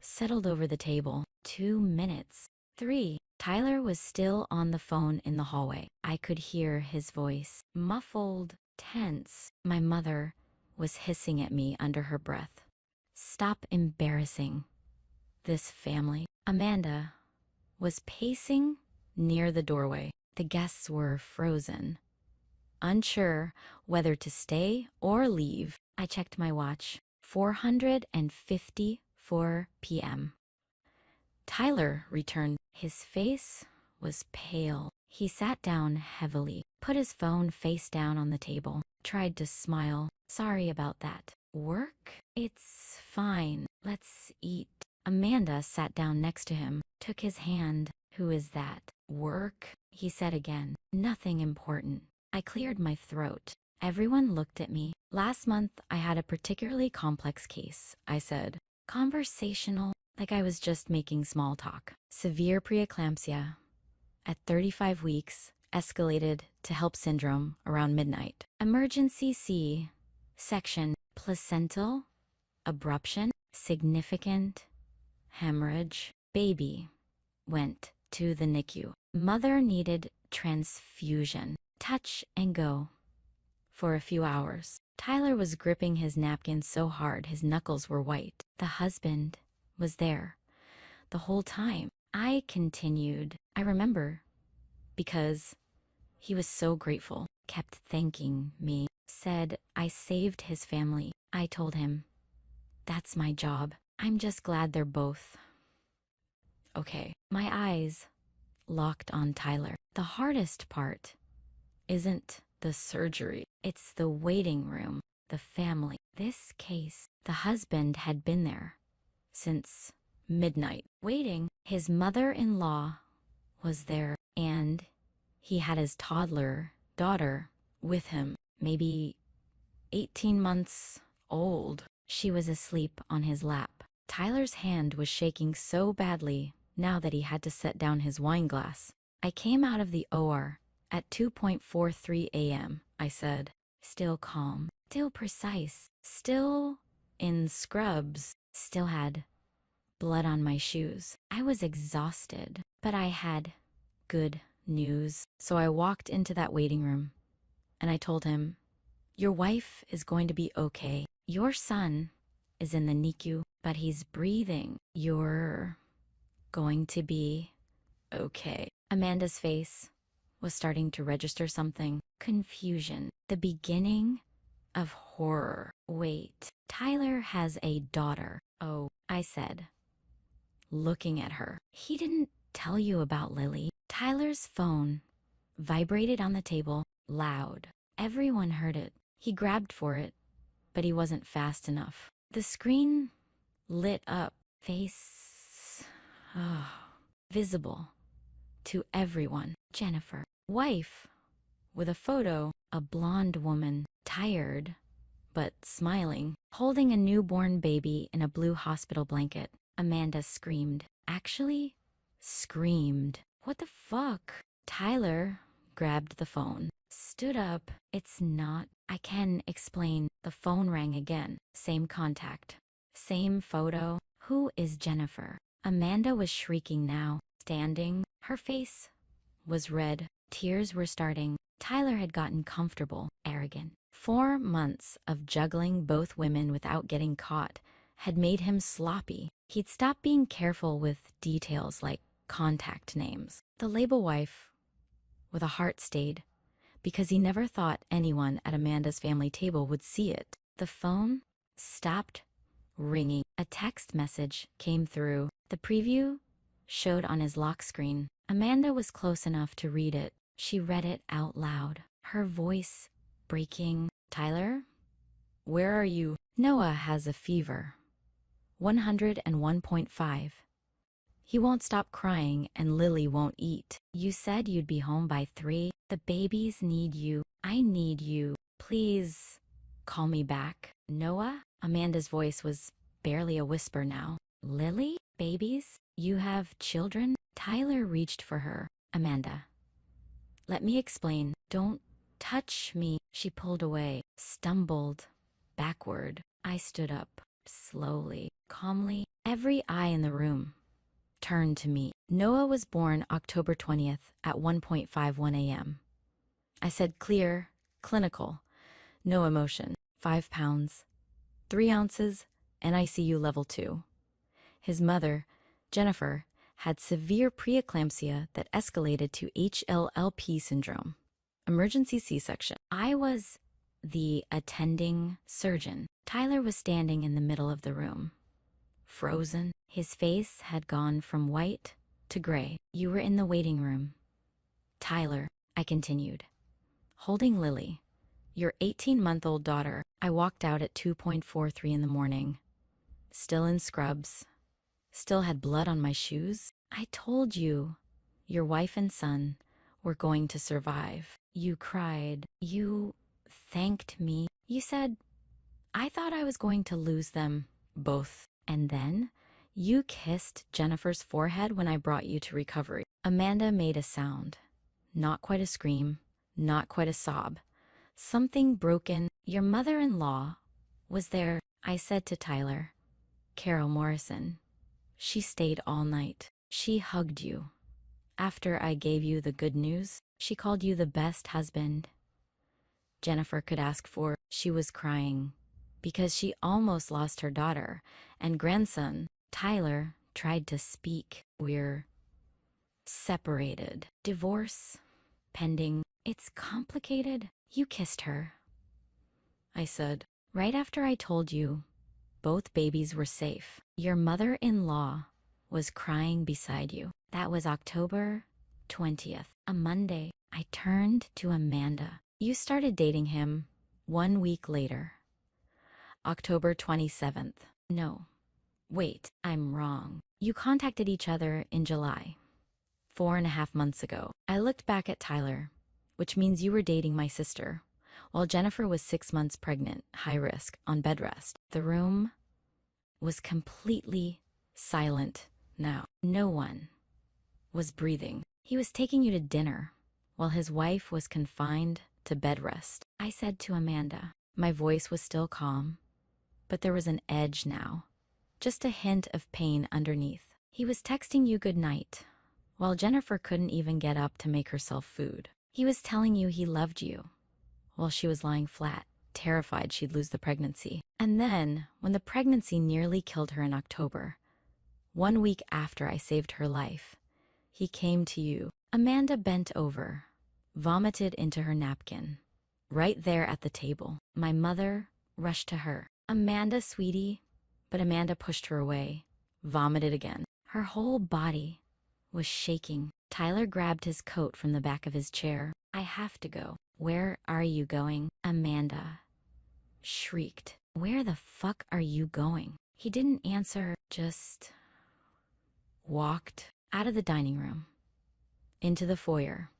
settled over the table. 2 minutes. 3. Tyler was still on the phone in the hallway. I could hear his voice, muffled, tense. My mother was hissing at me under her breath. "Stop embarrassing this family." Amanda was pacing near the doorway. The guests were frozen, unsure whether to stay or leave. I checked my watch. 4:54 p.m. Tyler returned. His face was pale. He sat down heavily, put his phone face down on the table, tried to smile. "Sorry about that." "Work?" "It's fine. Let's eat." Amanda sat down next to him, took his hand. "Who is that?" "Work," he said again. "Nothing important." I cleared my throat. Everyone looked at me. "Last month, I had a particularly complex case," I said. Conversational, like I was just making small talk. "Severe preeclampsia at 35 weeks, escalated to HELP syndrome around midnight. Emergency C-section, placental abruption, significant hemorrhage. Baby went to the NICU. Mother needed transfusion. Touch and go for a few hours." Tyler was gripping his napkin so hard his knuckles were white. "The husband was there the whole time." I continued. "I remember, because he was so grateful, kept thanking me, said I saved his family." I told him, "That's my job. I'm just glad they're both okay." My eyes locked on Tyler. "The hardest part isn't the surgery. It's the waiting room, the family." This case, the husband had been there since midnight, waiting. His mother-in-law was there, and he had his toddler daughter with him, maybe 18 months old. She was asleep on his lap. Tyler's hand was shaking so badly now that he had to set down his wine glass. I came out of the OR at 2:43 a.m., I said, still calm, still precise, still in scrubs, still had blood on my shoes. I was exhausted, but I had good news. So I walked into that waiting room and I told him, "Your wife is going to be okay. Your son is in the NICU, but he's breathing. You're going to be okay." Amanda's face was starting to register something. Confusion. The beginning of horror. "Wait, Tyler has a daughter." Oh, I said, looking at her. He didn't tell you about Lily. Tyler's phone vibrated on the table, loud. Everyone heard it. He grabbed for it, but he wasn't fast enough. The screen lit up, face visible to everyone. Jennifer, wife, with a photo, a blonde woman, tired, but smiling, holding a newborn baby in a blue hospital blanket. Amanda screamed. Actually, screamed. What the fuck? Tyler grabbed the phone, stood up. It's not. I can explain. The phone rang again. Same contact. Same photo. Who is Jennifer? Amanda was shrieking now, standing. Her face was red. Tears were starting. Tyler had gotten comfortable, arrogant. 4 months of juggling both women without getting caught had made him sloppy. He'd stopped being careful with details like contact names. The label wife, with a heart, stayed, because he never thought anyone at Amanda's family table would see it. The phone stopped ringing. A text message came through. The preview showed on his lock screen. Amanda was close enough to read it. She read it out loud, her voice breaking. Tyler, where are you? Noah has a fever. 101.5. He won't stop crying and Lily won't eat. You said you'd be home by 3. The babies need you. I need you. Please call me back. Noah? Amanda's voice was barely a whisper now. Lily? Babies? You have children? Tyler reached for her. Amanda, let me explain. Don't touch me. She pulled away, stumbled backward. I stood up, slowly, calmly. Every eye in the room turned to me. Noah was born October 20th at 1:51 a.m. I said clear, clinical, no emotion. 5 pounds, 3 ounces, and ICU level 2. His mother, Jennifer, had severe preeclampsia that escalated to HLLP syndrome. Emergency C-section. I was the attending surgeon. Tyler was standing in the middle of the room, frozen. His face had gone from white to gray. You were in the waiting room. Tyler, I continued, holding Lily, your 18-month-old daughter. I walked out at 2:43 in the morning, still in scrubs, still had blood on my shoes. I told you, your wife and son were going to survive. You cried. You thanked me. You said, I thought I was going to lose them both. And then you kissed Jennifer's forehead when I brought you to recovery. Amanda made a sound. Not quite a scream, not quite a sob. Something broken. Your mother-in-law was there, I said to Tyler. Carol Morrison. She stayed all night. She hugged you. After I gave you the good news, she called you the best husband Jennifer could ask for. She was crying because she almost lost her daughter and grandson. Tyler tried to speak. We're separated. Divorce pending. It's complicated. You kissed her. I said, right after I told you both babies were safe. Your mother-in-law was crying beside you. That was October 20th, a Monday. I turned to Amanda. You started dating him 1 week later. October 27th. No, wait, I'm wrong. You contacted each other in July, 4.5 months ago. I looked back at Tyler, which means you were dating my sister, while Jennifer was 6 months pregnant, high risk, on bed rest. The room was completely silent now. No one was breathing. He was taking you to dinner while his wife was confined to bed rest. I said to Amanda. My voice was still calm, but there was an edge now, just a hint of pain underneath. He was texting you good night while Jennifer couldn't even get up to make herself food. He was telling you he loved you while she was lying flat, terrified she'd lose the pregnancy. And then, when the pregnancy nearly killed her in October, 1 week after I saved her life, he came to you. Amanda bent over, vomited into her napkin, right there at the table. My mother rushed to her. Amanda, sweetie, But Amanda pushed her away, vomited again. Her whole body was shaking. Tyler grabbed his coat from the back of his chair. I have to go. Where are you going? Amanda shrieked. Where the fuck are you going? He didn't answer, just walked out of the dining room, into the foyer,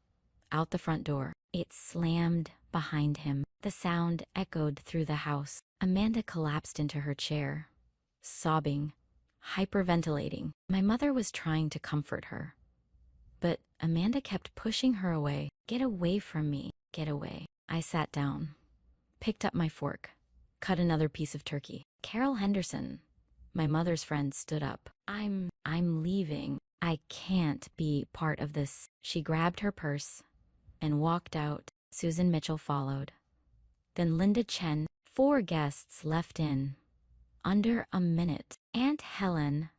out the front door. It slammed behind him. The sound echoed through the house. Amanda collapsed into her chair, sobbing, hyperventilating. My mother was trying to comfort her, but Amanda kept pushing her away. Get away from me. Get away. I sat down, picked up my fork, cut another piece of turkey. Carol Henderson, my mother's friend, stood up. I'm leaving. I can't be part of this. She grabbed her purse and walked out. Susan Mitchell followed. Then Linda Chen. 4 guests left in under a minute. Aunt Helen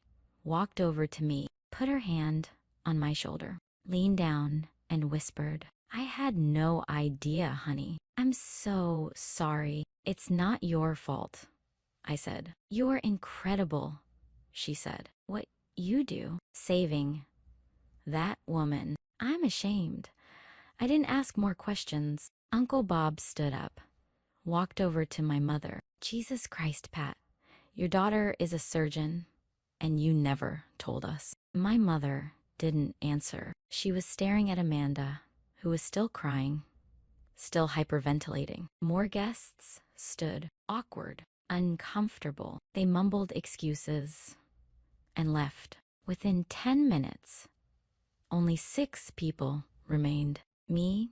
walked over to me, put her hand on my shoulder, leaned down, and whispered, I had no idea, honey. I'm so sorry. It's not your fault, I said. You're incredible, she said. What you do, saving that woman. I'm ashamed. I didn't ask more questions. Uncle Bob stood up, walked over to my mother. Jesus Christ, Pat. Your daughter is a surgeon, and you never told us. My mother didn't answer. She was staring at Amanda, who was still crying, still hyperventilating. More guests stood, awkward, uncomfortable. They mumbled excuses and left. Within 10 minutes, only 6 people remained. Me,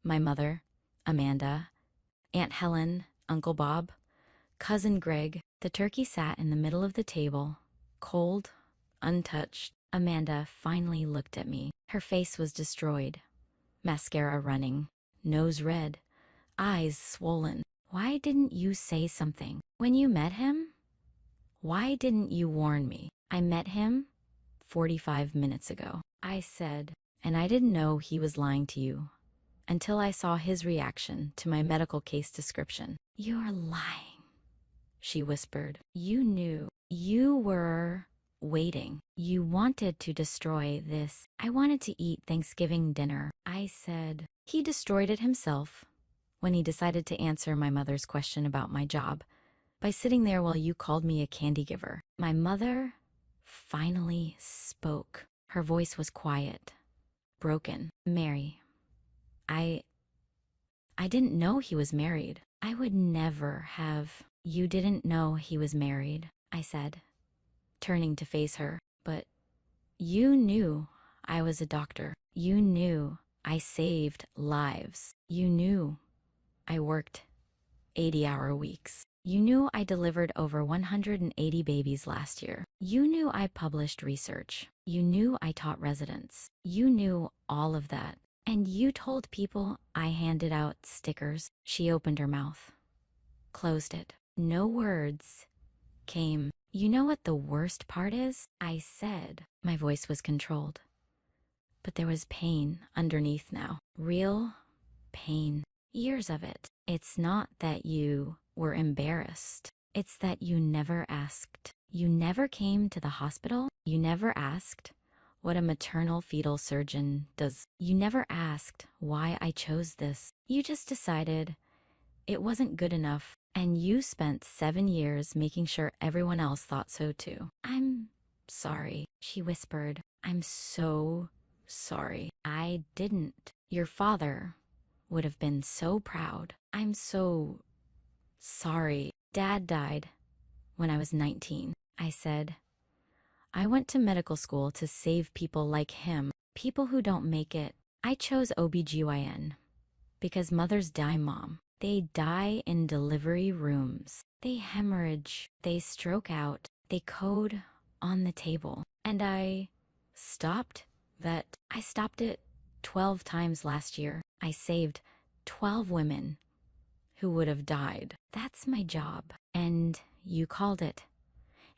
my mother, Amanda, Aunt Helen, Uncle Bob, Cousin Greg. The turkey sat in the middle of the table, cold, untouched. Amanda finally looked at me. Her face was destroyed, mascara running, nose red, eyes swollen. Why didn't you say something? When you met him? Why didn't you warn me? I met him 45 minutes ago, I said, and I didn't know he was lying to you until I saw his reaction to my medical case description. You're lying, she whispered. You knew. You were waiting. You wanted to destroy this. I wanted to eat Thanksgiving dinner, I said. He destroyed it himself when he decided to answer my mother's question about my job by sitting there while you called me a candy giver. My mother finally spoke. Her voice was quiet, broken. Mary, I didn't know he was married. I would never have. You didn't know he was married, I said, turning to face her. But you knew I was a doctor. You knew I saved lives. You knew I worked 80-hour weeks. You knew I delivered over 180 babies last year. You knew I published research. You knew I taught residents. You knew all of that. And you told people I handed out stickers. She opened her mouth, closed it. No words came. You know what the worst part is? I said. My voice was controlled. But there was pain underneath now. Real pain. Years of it. It's not that you were embarrassed. It's that you never asked. You never came to the hospital. You never asked what a maternal fetal surgeon does. You never asked why I chose this. You just decided it wasn't good enough, and you spent 7 years making sure everyone else thought so too. I'm sorry, she whispered. I'm so sorry. I didn't. Your father would have been so proud. I'm so sorry. Dad died when I was 19. I said, I went to medical school to save people like him, people who don't make it. I chose OBGYN because mothers die, Mom. They die in delivery rooms. They hemorrhage. They stroke out. They code on the table. And I stopped it 12 times last year. I saved 12 women who would have died. That's my job. And you called it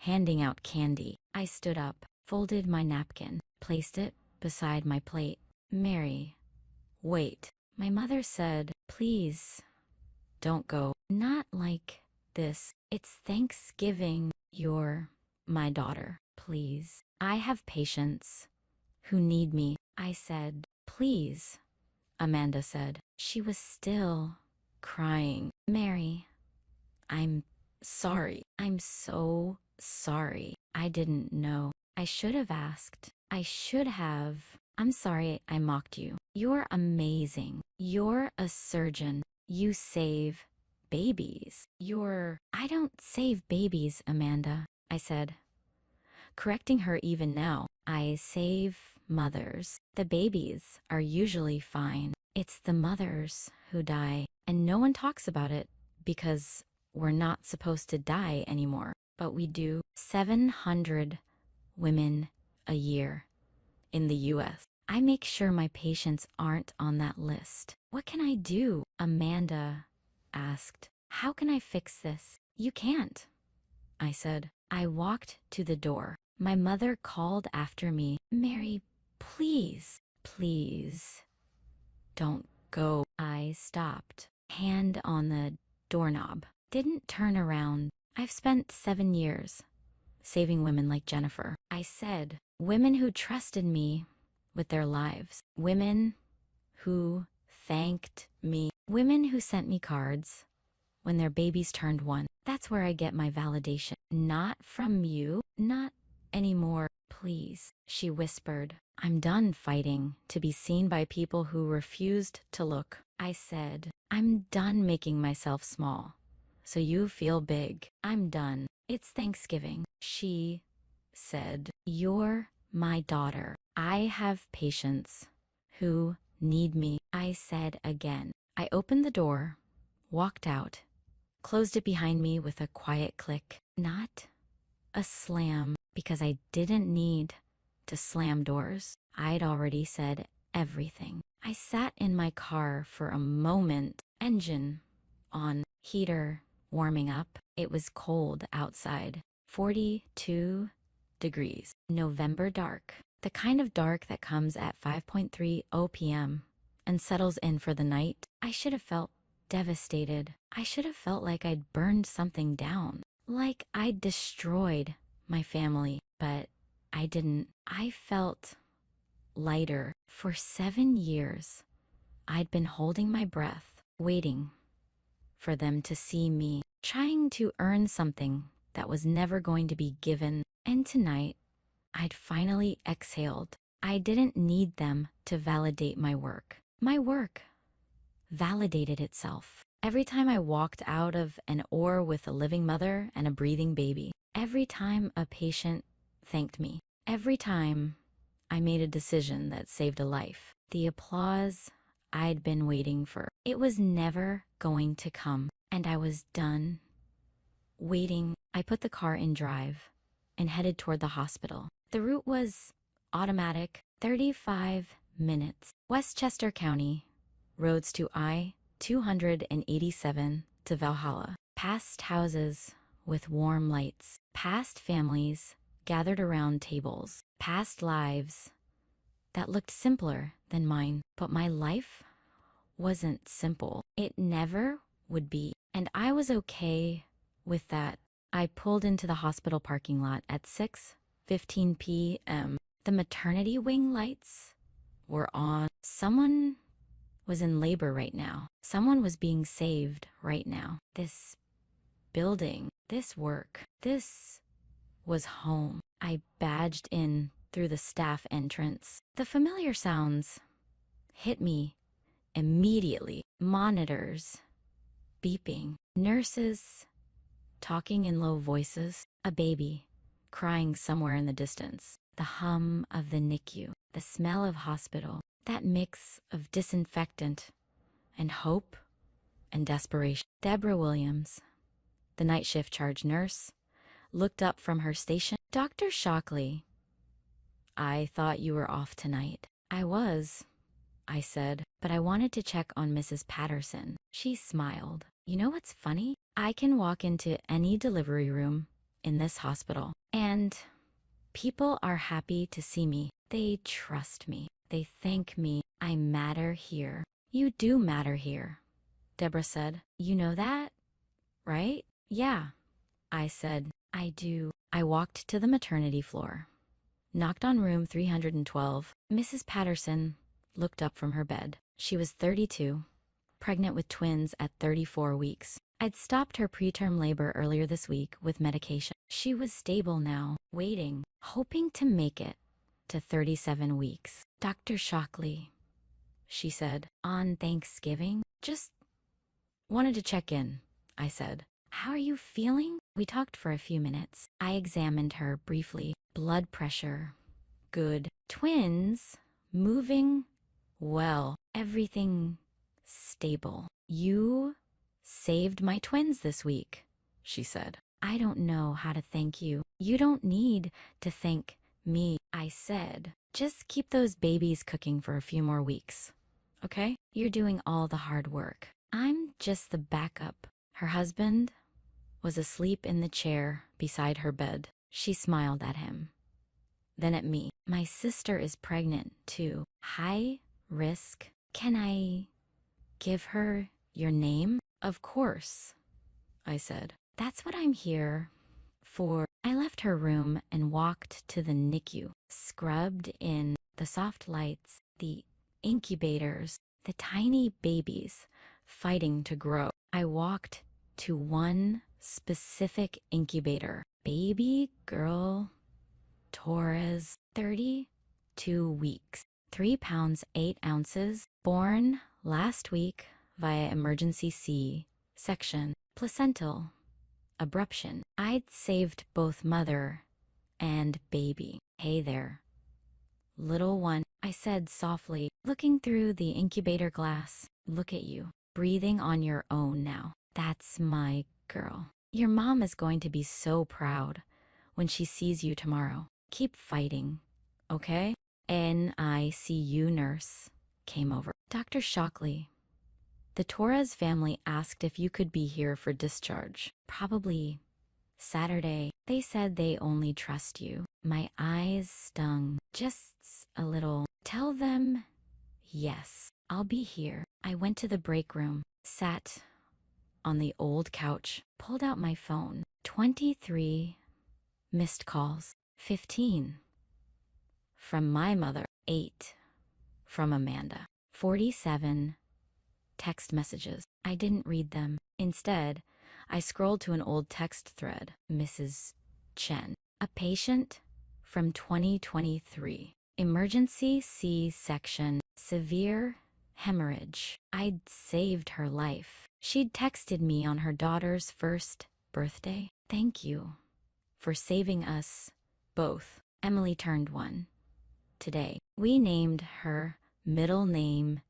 handing out candy. I stood up, folded my napkin, placed it beside my plate. Mary, wait. My mother said, please don't go. Not like this. It's Thanksgiving. You're my daughter. Please. I have patients who need me. I said, please, Amanda said. She was still crying. Mary, I'm sorry. I'm so sorry. I didn't know. I should have asked. I should have. I'm sorry I mocked you. You're amazing. You're a surgeon. You save babies. I don't save babies, Amanda, I said, correcting her even now. I save mothers. The babies are usually fine. It's the mothers who die, and no one talks about it because we're not supposed to die anymore, but we do. 700 women a year in the US. I make sure my patients aren't on that list. What can I do? Amanda asked. How can I fix this? You can't, I said. I walked to the door. My mother called after me. Mary, please, please, don't go. I stopped. Hand on the doorknob. Didn't turn around. I've spent 7 years saving women like Jennifer. I said, women who trusted me with their lives. Women who thanked me. Women who sent me cards when their babies turned 1. That's where I get my validation. Not from you. Not anymore. Please, she whispered. I'm done fighting to be seen by people who refused to look. I said, I'm done making myself small so you feel big. I'm done. It's Thanksgiving. She said, you're my daughter. I have patients who need me. I said again. I opened the door, walked out, closed it behind me with a quiet click. Not a slam, because I didn't need to slam doors. I'd already said everything. I sat in my car for a moment, engine on, heater warming up. It was cold outside, 42 degrees. November dark, the kind of dark that comes at 5:30 p.m. and settles in for the night. I should have felt devastated. I should have felt like I'd burned something down, like I'd destroyed my family, but I didn't. I felt lighter. For 7 years, I'd been holding my breath, waiting for them to see me, trying to earn something that was never going to be given. And tonight, I'd finally exhaled. I didn't need them to validate my work. My work validated itself. Every time I walked out of an OR with a living mother and a breathing baby, every time a patient thanked me, every time I made a decision that saved a life, the applause I'd been waiting for, it was never going to come, and I was done waiting. I put the car in drive and headed toward the hospital. The route was automatic, 35 minutes. Westchester County, roads to I-287 to Valhalla, past houses with warm lights, past families gathered around tables, past lives that looked simpler than mine. But my life wasn't simple. It never would be. And I was okay with that. I pulled into the hospital parking lot at 6:15 p.m. The maternity wing lights were on. Someone was in labor right now. Someone was being saved right now. This building, this work, this was home. I badged in through the staff entrance. The familiar sounds hit me immediately. Monitors beeping, nurses talking in low voices, a baby crying somewhere in the distance, the hum of the NICU, the smell of hospital, that mix of disinfectant and hope and desperation. Deborah Williams, the night shift charge nurse, looked up from her station. Dr. Shockley, I thought you were off tonight. I was, I said, but I wanted to check on Mrs. Patterson. She smiled. You know what's funny? I can walk into any delivery room in this hospital, and people are happy to see me. They trust me. They thank me. I matter here. You do matter here, Deborah said. You know that, right? Yeah, I said. I do. I walked to the maternity floor, knocked on room 312. Mrs. Patterson looked up from her bed. She was 32, pregnant with twins at 34 weeks. I'd stopped her preterm labor earlier this week with medication. She was stable now, waiting, hoping to make it to 37 weeks. Dr. Shockley, she said, on Thanksgiving? Just wanted to check in, I said. How are you feeling? We talked for a few minutes. I examined her briefly. Blood pressure, good. Twins, moving, well. Everything stable. You saved my twins this week, she said. I don't know how to thank you. You don't need to thank me, I said. Just keep those babies cooking for a few more weeks, okay? You're doing all the hard work. I'm just the backup. Her husband was asleep in the chair beside her bed. She smiled at him, then at me. My sister is pregnant too. High risk. Can I give her your name? Of course, I said. That's what I'm here for. I left her room and walked to the NICU, scrubbed in the soft lights, the incubators, the tiny babies fighting to grow. I walked to one specific incubator. Baby girl Torres, 32 weeks, 3 pounds 8 ounces, born last week via emergency C-section, placental abruption. I'd saved both mother and baby. Hey there, little one, I said softly, looking through the incubator glass. Look at you, breathing on your own now. That's my girl. Your mom is going to be so proud when she sees you tomorrow. Keep fighting, okay? NICU nurse came over. Dr. Shockley, the Torres family asked if you could be here for discharge. Probably Saturday. They said they only trust you. My eyes stung just a little. Tell them yes, I'll be here. I went to the break room, sat on the old couch, pulled out my phone. 23 missed calls. 15 from my mother. 8 from Amanda. 47 text messages. I didn't read them. Instead, I scrolled to an old text thread. Mrs. Chen, a patient from 2023. Emergency C-section, severe hemorrhage. I'd saved her life. She'd texted me on her daughter's first birthday. Thank you for saving us both. Emily turned 1 today. We named her middle name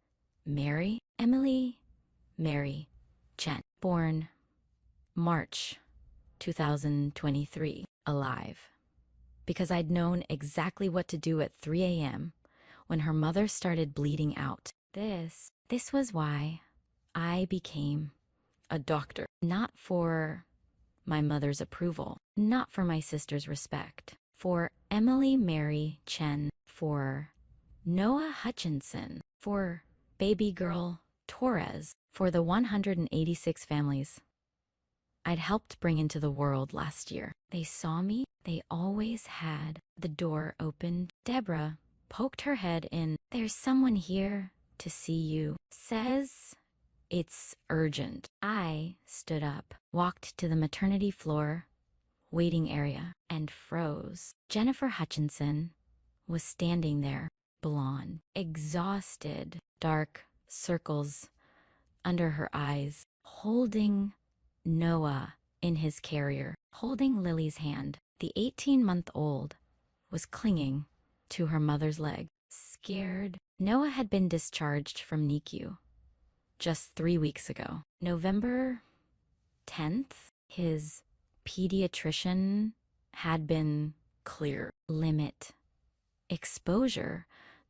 Mary. Emily Mary Chen. Born March 2023. Alive. Because I'd known exactly what to do at 3 a.m. when her mother started bleeding out. This was why I became a doctor. Not for my mother's approval, not for my sister's respect, for Emily Mary Chen, for Noah Hutchinson, for baby girl Torres, for the 186 families I'd helped bring into the world last year. They saw me. They always had. The door opened. Deborah poked her head in. There's someone here to see you. Says it's urgent. I stood up, walked to the maternity floor, waiting area, and froze. Jennifer Hutchinson was standing there, blonde, exhausted, dark circles under her eyes, holding Noah in his carrier, holding Lily's hand. The 18-month-old was clinging to her mother's leg, scared. Noah had been discharged from NICU just 3 weeks ago. November 10th, his pediatrician had been clear. Limit exposure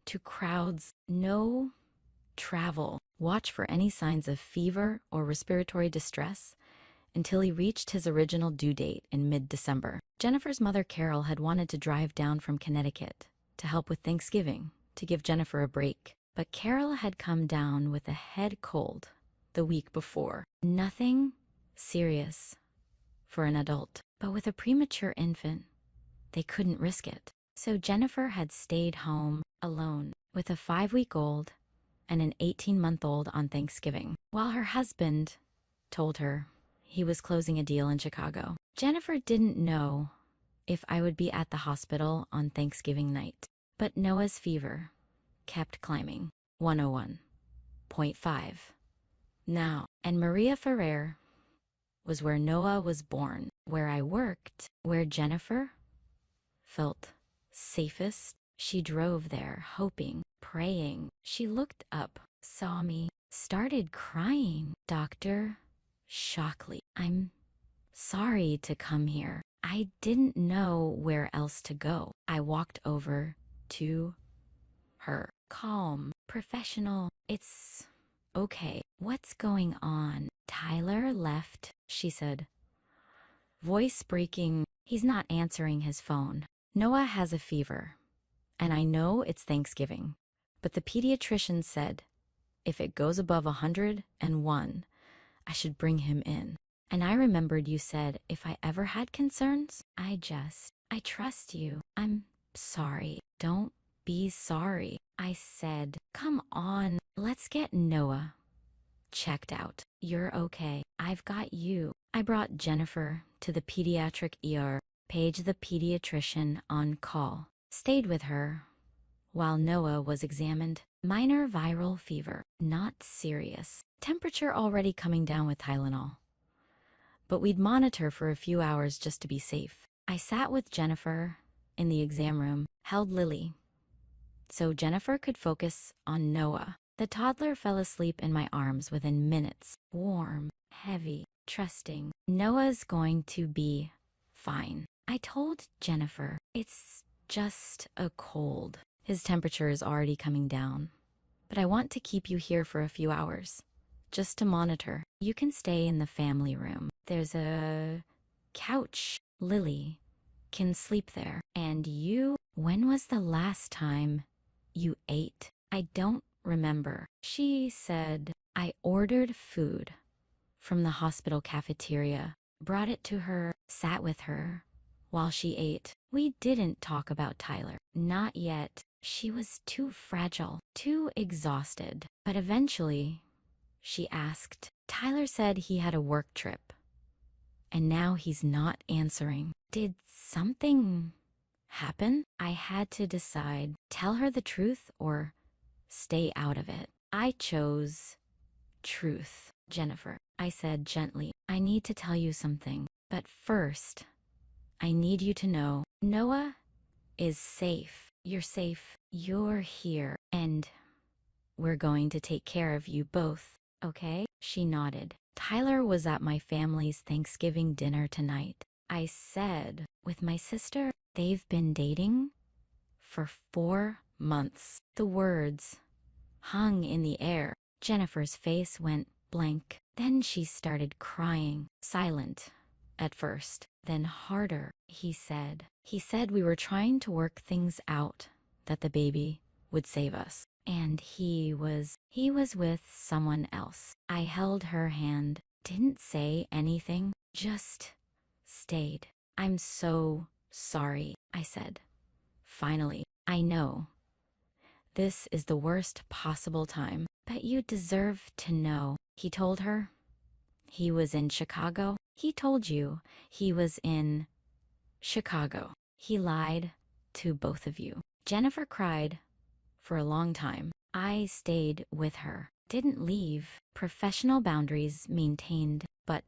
to crowds. No travel. Watch for any signs of fever or respiratory distress until he reached his original due date in mid-December. Jennifer's mother, Carol, had wanted to drive down from Connecticut to help with Thanksgiving, to give Jennifer a break. But Carol had come down with a head cold the week before. Nothing serious for an adult. But with a premature infant, they couldn't risk it. So Jennifer had stayed home alone with a 5-week-old and an 18-month-old on Thanksgiving, while her husband told her he was closing a deal in Chicago. Jennifer didn't know if I would be at the hospital on Thanksgiving night, but Noah's fever kept climbing. 101.5. Now, and Maria Ferrer was where Noah was born, where I worked, where Jennifer felt safest. She drove there, hoping, praying. She looked up, saw me, started crying. Dr. Shockley, I'm sorry to come here. I didn't know where else to go. I walked over to her, calm, professional. It's okay. What's going on? Tyler left, she said, voice breaking. He's not answering his phone. Noah has a fever, and I know it's Thanksgiving, but the pediatrician said if it goes above 101, I should bring him in. And I remembered you said if I ever had concerns, I trust you. I'm sorry. Don't be sorry. I said, come on, let's get Noah checked out. You're okay. I've got you. I brought Jennifer to the pediatric ER. Paige, the pediatrician on call, stayed with her while Noah was examined. Minor viral fever, not serious. Temperature already coming down with Tylenol. But we'd monitor for a few hours just to be safe. I sat with Jennifer in the exam room, held Lily, so Jennifer could focus on Noah. The toddler fell asleep in my arms within minutes. Warm, heavy, trusting. Noah's going to be fine. I told Jennifer, it's just a cold. His temperature is already coming down. But I want to keep you here for a few hours, just to monitor. You can stay in the family room. There's a couch. Lily can sleep there. And you, when was the last time you ate? I don't remember. She said, I ordered food from the hospital cafeteria, brought it to her, sat with her while she ate. We didn't talk about Tyler. Not yet. She was too fragile, too exhausted. But eventually, she asked. Tyler said he had a work trip, and now he's not answering. Did something happen? I had to decide, tell her the truth or stay out of it. I chose truth. Jennifer, I said gently, I need to tell you something. But first, I need you to know Noah is safe. You're safe. You're here. And we're going to take care of you both, okay? She nodded. Tyler was at my family's Thanksgiving dinner tonight. I said, with my sister, they've been dating for 4 months. The words hung in the air. Jennifer's face went blank. Then she started crying, silent at first, then harder. He said we were trying to work things out, that the baby would save us. And he was with someone else. I held her hand, didn't say anything, just stayed. I'm so sorry, I said. Finally, I know this is the worst possible time, but you deserve to know. He told her he was in Chicago. He told you he was in Chicago. He lied to both of you. Jennifer cried for a long time. I stayed with her, didn't leave. Professional boundaries maintained, but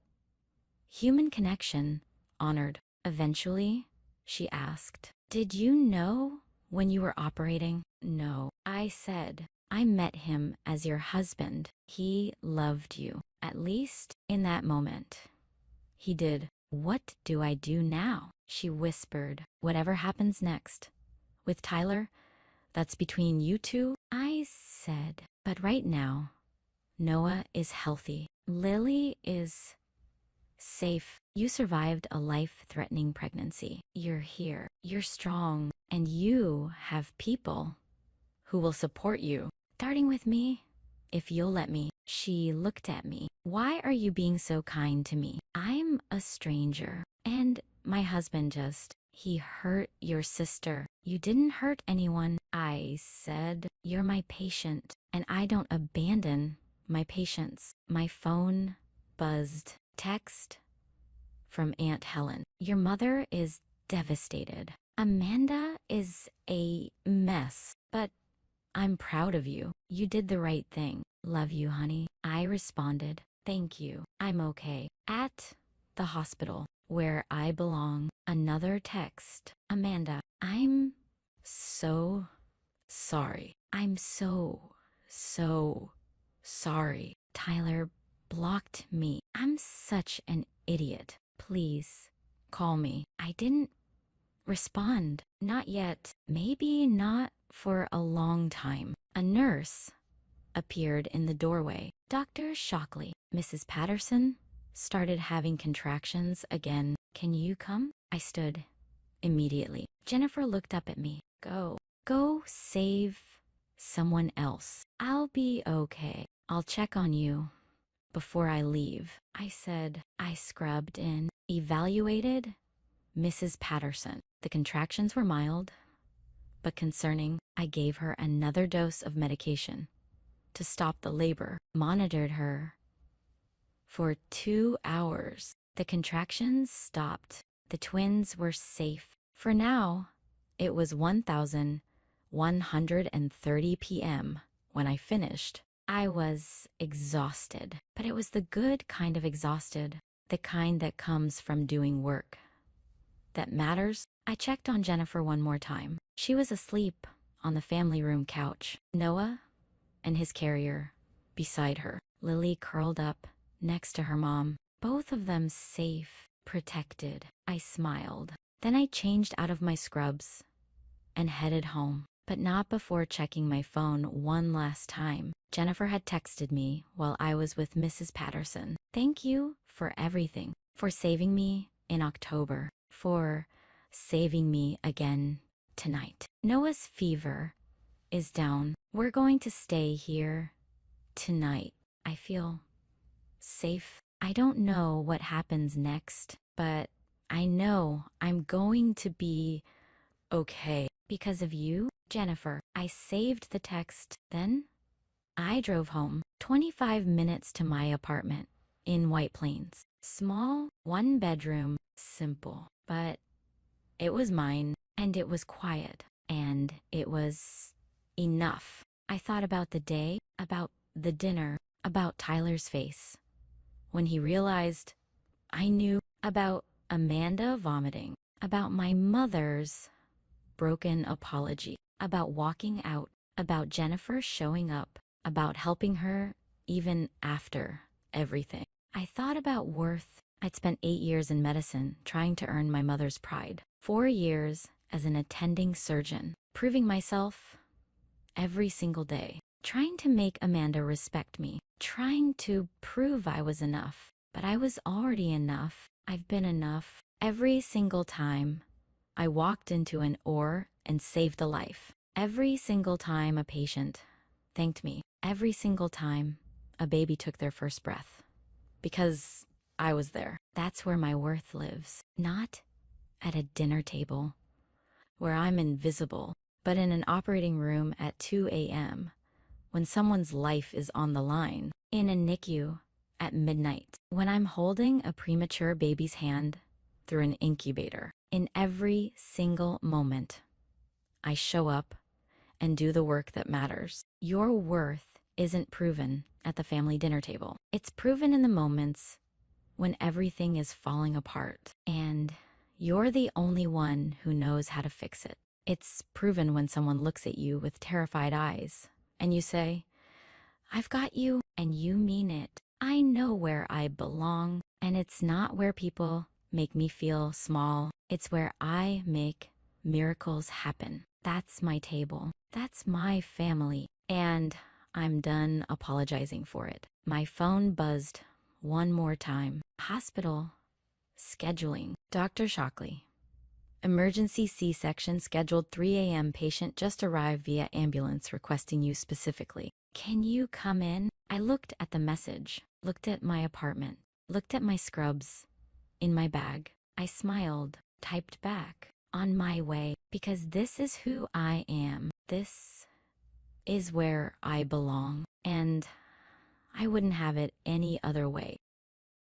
human connection honored. Eventually, she asked, did you know when you were operating? No. I said, I met him as your husband. He loved you, at least in that moment. He did. What do I do now? She whispered. Whatever happens next. With Tyler, that's between you two. I said, but right now, Noah is healthy. Lily is safe. You survived a life-threatening pregnancy. You're here. You're strong. And you have people who will support you. Starting with me, if you'll let me. She looked at me. Why are you being so kind to me? I'm a stranger, and My husband he hurt your sister. You didn't hurt anyone. I said, you're my patient, and I don't abandon my patients. My phone buzzed. Text from Aunt Helen. Your mother is devastated. Amanda is a mess, but I'm proud of you. You did the right thing. Love you, honey. I responded, thank you. I'm okay. At the hospital, where I belong. Another text. Amanda, I'm so sorry. I'm so sorry. Tyler blocked me. I'm such an idiot. Please call me. I didn't respond. Not yet. Maybe not for a long time. A nurse appeared in the doorway. Dr. Shockley. Mrs. Patterson started having contractions again. Can you come? I stood immediately. Jennifer looked up at me. Go save someone else. I'll be okay. I'll check on you before I leave. I said. I scrubbed in. Evaluated Mrs. Patterson. The contractions were mild, but concerning. I gave her another dose of medication to stop the labor. Monitored her for 2 hours. The contractions stopped. The twins were safe. For now, it was 1,130 p.m. when I finished. I was exhausted, but it was the good kind of exhausted, the kind that comes from doing work that matters. I checked on Jennifer one more time. She was asleep on the family room couch. Noah and his carrier beside her. Lily curled up next to her mom. Both of them safe, protected. I smiled. Then I changed out of my scrubs and headed home, but not before checking my phone one last time. Jennifer had texted me while I was with Mrs. Patterson. Thank you for everything, for saving me in October, for saving me again tonight. Noah's fever is down. We're going to stay here tonight. I feel safe. I don't know what happens next, but I know I'm going to be okay because of you, Jennifer. I saved the text. Then I drove home. 25 minutes to my apartment in White Plains. Small, 1-bedroom, simple, but it was mine, and it was quiet, and it was enough. I thought about the day, about the dinner, about Tyler's face when he realized I knew, about Amanda vomiting, about my mother's broken apology, about walking out, about Jennifer showing up, about helping her even after everything. I thought about worth. I'd spent 8 years in medicine trying to earn my mother's pride, 4 years as an attending surgeon, proving myself every single day, trying to make Amanda respect me, trying to prove I was enough. But I was already enough. I've been enough. Every single time I walked into an OR and saved a life. Every single time a patient thanked me. Every single time a baby took their first breath. Because I was there. That's where my worth lives. Not at a dinner table where I'm invisible, but in an operating room at 2 a.m. when someone's life is on the line. In a NICU at midnight when I'm holding a premature baby's hand through an incubator. In every single moment, I show up and do the work that matters. Your worth isn't proven at the family dinner table. It's proven in the moments when everything is falling apart, and you're the only one who knows how to fix it. It's proven when someone looks at you with terrified eyes, and you say, I've got you, and you mean it. I know where I belong, and it's not where people make me feel small. It's where I make miracles happen. That's my table. That's my family. And I'm done apologizing for it. My phone buzzed one more time. Hospital scheduling. Dr. Shockley. Emergency C-section scheduled 3 a.m. Patient just arrived via ambulance requesting you specifically. Can you come in? I looked at the message, looked at my apartment, looked at my scrubs in my bag, I smiled, typed back, "On my way, because this is who I am. This is where I belong. And I wouldn't have it any other way."